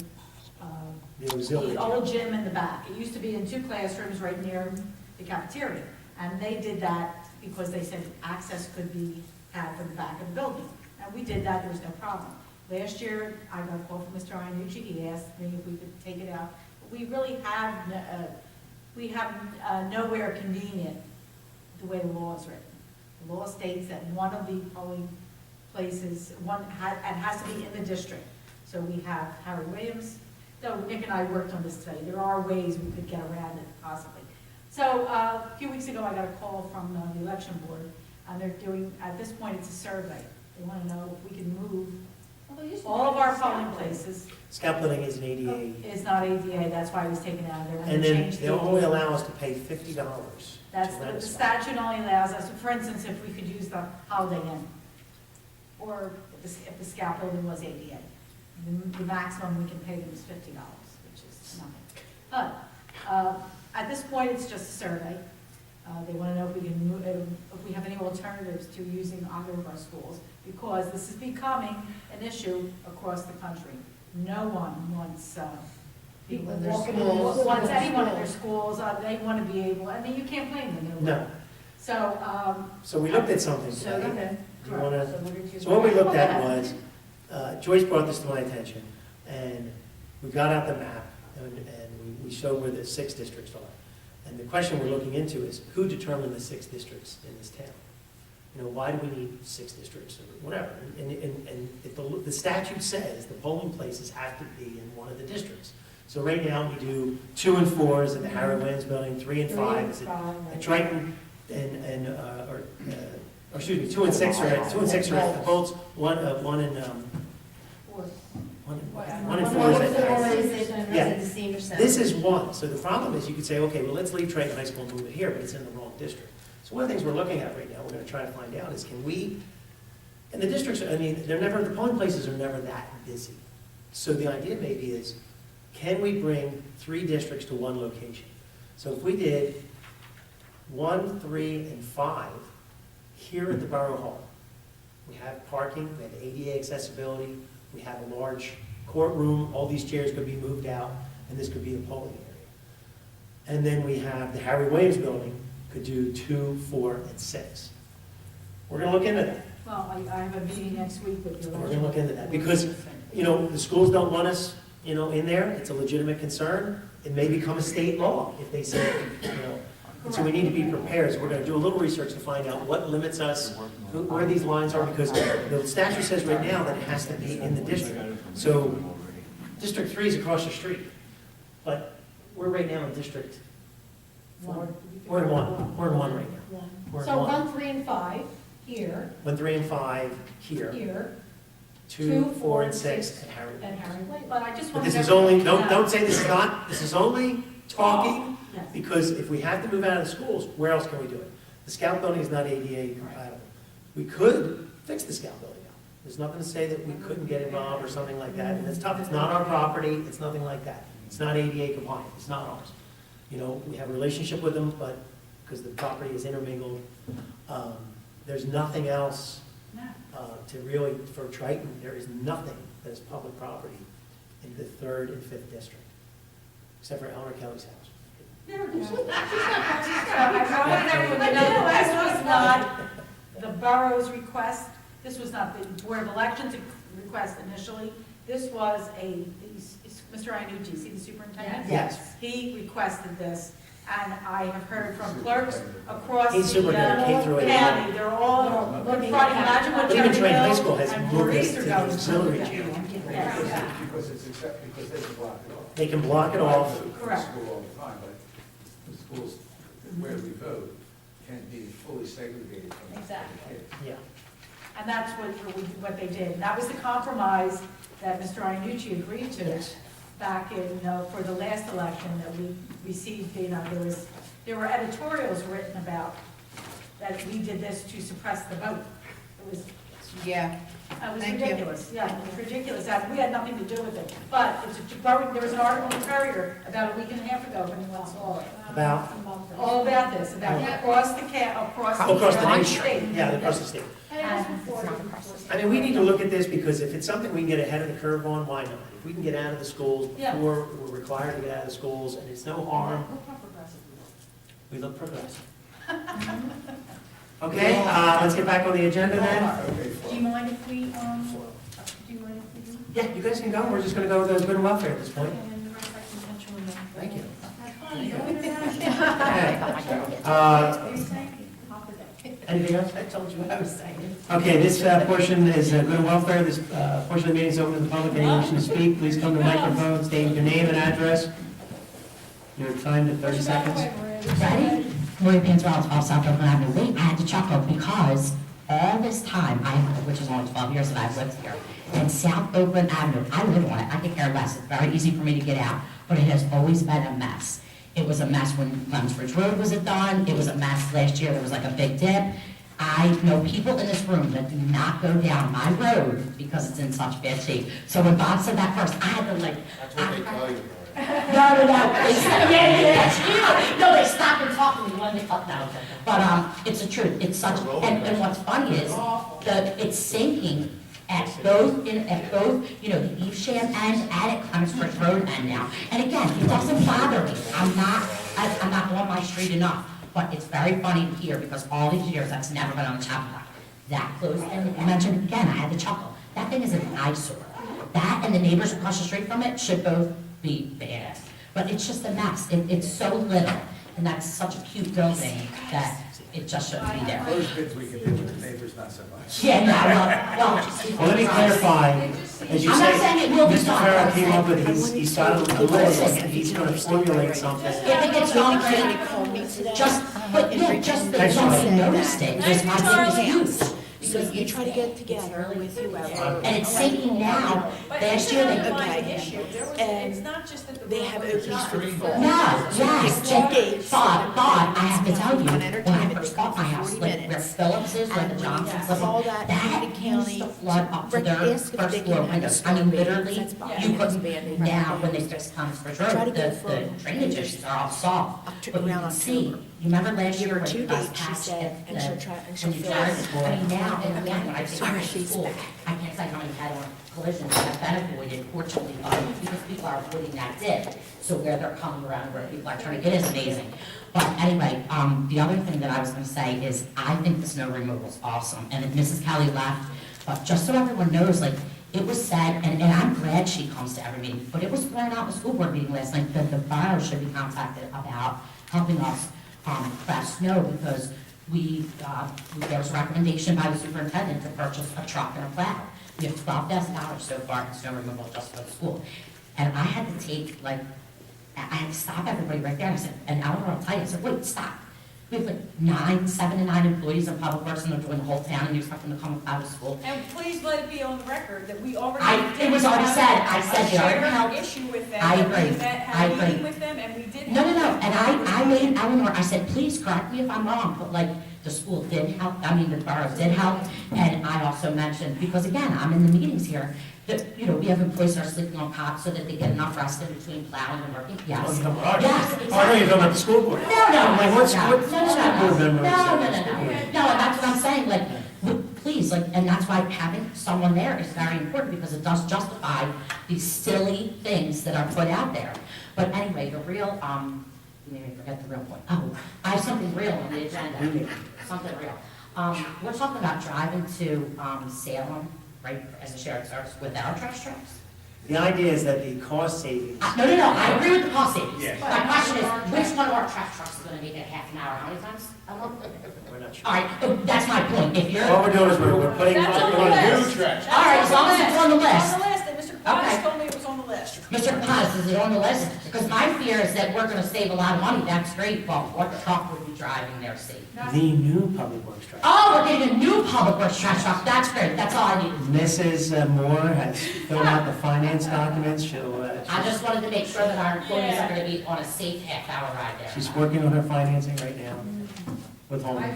The auxiliary. the old gym in the back. It used to be in 2 classrooms right near the cafeteria. And they did that because they said access could be had from the back of the building. And we did that, there was no problem. Last year, I got a call from Mr. Iannucci, he asked me if we could take it out. But we really have, nowhere convenient the way the law is written. The law states that one of the polling places, it has to be in the district. So we have Harry Williams, though Nick and I worked on this today, there are ways we could get around it possibly. So a few weeks ago, I got a call from the election board, and they're doing, at this point, it's a survey. They want to know if we can move all of our polling places. Scout building is an ADA, It's not ADA, that's why it was taken out of there. and they then changed they'll the- only allow us to pay $50 That's, to rent a the spot. statute only allows us, for instance, if we could use the Holiday Inn, or if the Scout building was ADA. The maximum we can pay them is $50, which is nothing. But at this point, it's just a survey. They want to know if we can move, if we have any alternatives to using either of our schools, because this is becoming an issue across the country. No one wants people in their Walking in schools, the wants anyone in school. their schools, they want to be able, I mean, you can't blame them. No. So, So we looked at something So, today. okay. Do you wanna- So what did you? So what we looked at was, Joyce brought this to my attention, and we got out the map, and we showed where the 6 districts are. And the question we're looking into is, who determined the 6 districts in this town? You know, why do we need 6 districts, or whatever? And if the statute says the polling places have to be in one of the districts. So right now, we do 2 and 4 is at the Harry Williams Building, 3 and 5 is at Triton, or excuse me, 2 and 6 are at the Bolts, one in, one in 4 is at. Yeah. The senior center. This is one, so the problem is you could say, okay, well, let's leave Triton High School and move it here, but it's in the wrong district. So one of the things we're looking at right now, we're gonna try to find out is can we, and the districts, I mean, the polling places are never that busy. So the idea maybe is, can we bring 3 districts to one location? So if we did 1, 3, and 5 here at the Borough Hall, we have parking, we have ADA accessibility, we have a large courtroom, all these chairs could be moved out, and this could be the polling area. And then we have the Harry Williams Building, could do 2, 4, and 6. We're gonna look into that. well, I have a meeting next week with the We're election. gonna look into that, because, you know, the schools don't want us, you know, in there, it's a legitimate concern. It may become a state law if they say, you know, and so we need to be prepared. So we're gonna do a little research to find out what limits us, where these lines are, because the statute says right now that it has to be in the district. So District 3 is across the street, but we're right now in District 4. We're in 1, we're in 1 right now. We're in So 1. 1, 3, and 5 here, 1, 3, and 5 here, here, 2, 4, and 6 at Harry. and Harry Williams. But I just But want this to. is only, don't say this is not, this is only talking, Yes. because if we have to move out of the schools, where else can we do it? The Scout building is not ADA compatible. We could fix the Scout building out. There's nothing to say that we couldn't get involved or something like that, and it's tough, it's not our property, it's nothing like that. It's not ADA compliant, it's not ours. You know, we have a relationship with them, but, because the property is intermingled, there's nothing else No. to really, for Triton, there is nothing that is public property in the 3rd and 5th district, except for Eleanor Kelly's house. I want everyone to know that this was not the borough's request, this was not the Board of Elections' request initially, this was Mr. Iannucci, see the superintendent? Yes. He requested this, And I have heard from clerks across He's super good at K through 8. county, they're all confronting, imagine what Even Cherry Train High Hill School has and moved Maurice this are to the going auxiliary through. channel. Because they can block it off. They can block it off. Correct. School all the time, but the schools where we vote can be fully segregated from the Exactly. kids. Yeah. And that's what they did. That was the compromise that Mr. Iannucci agreed to Yes. back in, for the last election that we received, there were editorials written about that we did this to suppress the vote. It was Yeah. Thank you. ridiculous. Yeah, it was ridiculous. That we had nothing to do with it. But there was an article in the Courier about a week and a half ago, if anyone saw it. About, All about this, about across the across the nation. state. Yeah, across the state. And It's not across the state. I mean, we need to look at this because if it's something we can get ahead of the curve on, why not? If we can get out of the schools Yeah. before we're required to get out of the schools and it's no harm, Look how progressive we we look progressive. Okay, let's get back on the agenda then. Okay, Do you mind if we, do you mind if we do? Yeah, you guys can go. We're just gonna go with the good and welfare at this point. And the rest I can touch on them. Thank you. I got my ticket. Anything else? I told you what I was saying. Okay, this portion is good and welfare. This portion of the meeting is open to the public. Anyone wishing to speak, please come to the microphone, state your name and address. Your time to 30 seconds. Ready? Lori Panzerall, 12 South Oakland Avenue. Wait, I had to chuckle because all this time, which is only 12 years that I've lived here, and South Oakland Avenue, I live on it, I could care less. It's very easy for me to get out, but it has always been a mess. It was a mess when Lemsbridge Road wasn't done. It was a mess last year. There was like a big dip. I know people in this room that do not go down my road because it's in such bad shape. So when Bob said that first, I had to like, That's what they tell you. no. They said, yeah. No, they stopped and talked to me when they thought no. But it's the truth. It's such, and what's funny is it's sinking at both, the Evesham end and at Clemensbridge Road end now. And again, it doesn't bother me. I'm not on my street enough. But it's very funny to hear because all these years, that's never been on the chopping block. That close, and you mentioned again, I had to chuckle. That thing is an eyesore. That and the neighbors across the street from it should both be bad. But it's just a mess. It's so little, and that's such a cute building that it just shouldn't be there. Those kids we can do with the neighbors, not so much. Yeah, no, Well, let me clarify, as you I'm not saying say, it will be Mr. done. Farrell came up with, he's got a list, and he's gonna formulate something. If it gets done, just that somebody noticed it, because my thing is huge. So you try to get together with whoever. And it's sinking now. Last year, And It's not just that the they road have was openings for the done. fall. No, yes, Dates. but I have to tell you, On when I entertainment, first bought my house, 40 like where minutes. Phillips is, where the Johnsons live, All that, that the used county, to flood up to their ask if first they floor can have a windows. I mean, storm literally, that's Bob you and his couldn't, band, they now, run when they down. fixed Clemensbridge Try to Road, go the from drainage issues are all solved. But you around can see, October. you remember last Give year her when 2 you guys dates, she passed said, it, and she'll try, and she'll when you fill tried it. it, I mean, now, and again, when I think Sorry, of she's school, back. I can't say how many head-on collisions that have been avoided, fortunately, because people are avoiding that dip. So where they're coming around, where people are turning, it is amazing. But anyway, the other thing that I was gonna say is, I think the snow removal is awesome, and Mrs. Kelly left, but just so everyone knows, like, it was said, and I'm glad she comes to every meeting, but it was thrown out in the school board meeting last night, that the borough should be contacted about helping us, craft snow, because there was a recommendation by the superintendent to purchase a truck and a plow. We have $12,000 so far in snow removal just for the school. And I had to take, I had to stop everybody right there, and I said, and Eleanor will tell you, I said, wait, stop. We have like 7 to 9 employees in public works, and they're doing the whole town, and you expect them to come out of school. And please let it be on the record that we already. It was already said, I said they already shared helped. issue with them. I that we agree. had I a meeting agree. with them, and we did. No, have- and I made Eleanor, I said, please correct me if I'm wrong, but the school did help, the borough did help, and I also mentioned, because again, I'm in the meetings here, that, we have employees that are sleeping on cots so that they get enough rest in between plowing and working, Oh, yes. you're talking about ours. Yes, Oh, I know you're talking about the school board. No, I'm like, what school board no, member is that? No, and that's what I'm saying, please, and that's why having someone there is very important, because it does justify these silly things that are put out there. But anyway, the real, maybe I forget the real point. Oh, I have something real on the agenda, something real. We're talking about driving to Salem, right, as a shared service with our trash trucks. The idea is that the cost savings, No, I agree with the cost savings. Yeah. My question is, which one of our trash trucks is gonna make it half an hour, how many times a month? we're not sure. All right, that's my point, if you're, All all we're doing is we're putting. That's on the putting- list. right, as long as it's on the list. On the list, and Mr. Okay. Caucus told me it was on the list. Mr. Paz, is it on the list? Because my fear is that we're gonna save a lot of money, that's great, but what truck would be driving there safe? The new public works truck. Oh, we're getting a new public works trash truck, that's great, that's all I need. Mrs. Moore has filled out the finance documents, I just wanted to make sure that our employees are gonna be on a safe half-hour ride there. she's working on her financing right now with home. I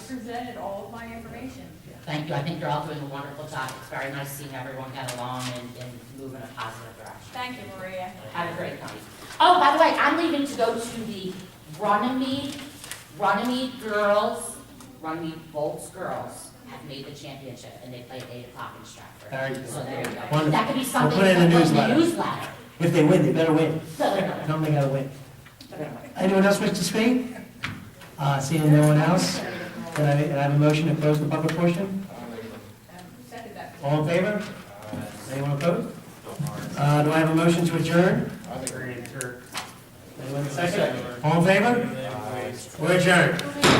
presented all of my information. Thank you, I think you're all doing a wonderful job, it's very nice seeing everyone get along and move in a positive direction. Thank you, Maria. Have a great night. Oh, by the way, I'm leaving to go to the Runnemede Bolts girls have made the championship, and they play at 8 o'clock in Stratford. Very good. So there you go. Wonderful. That could be something. We'll put it in the to put newsletter. If they win, they better win. So they're gonna- Tell them they gotta win. they're gonna win. Anyone else wish to speak? Seeing no one else, can I have a motion to close the public portion? Second that. All in favor? Anyone opposed? Do I have a motion to adjourn? Anyone second? All in favor? We're adjourned.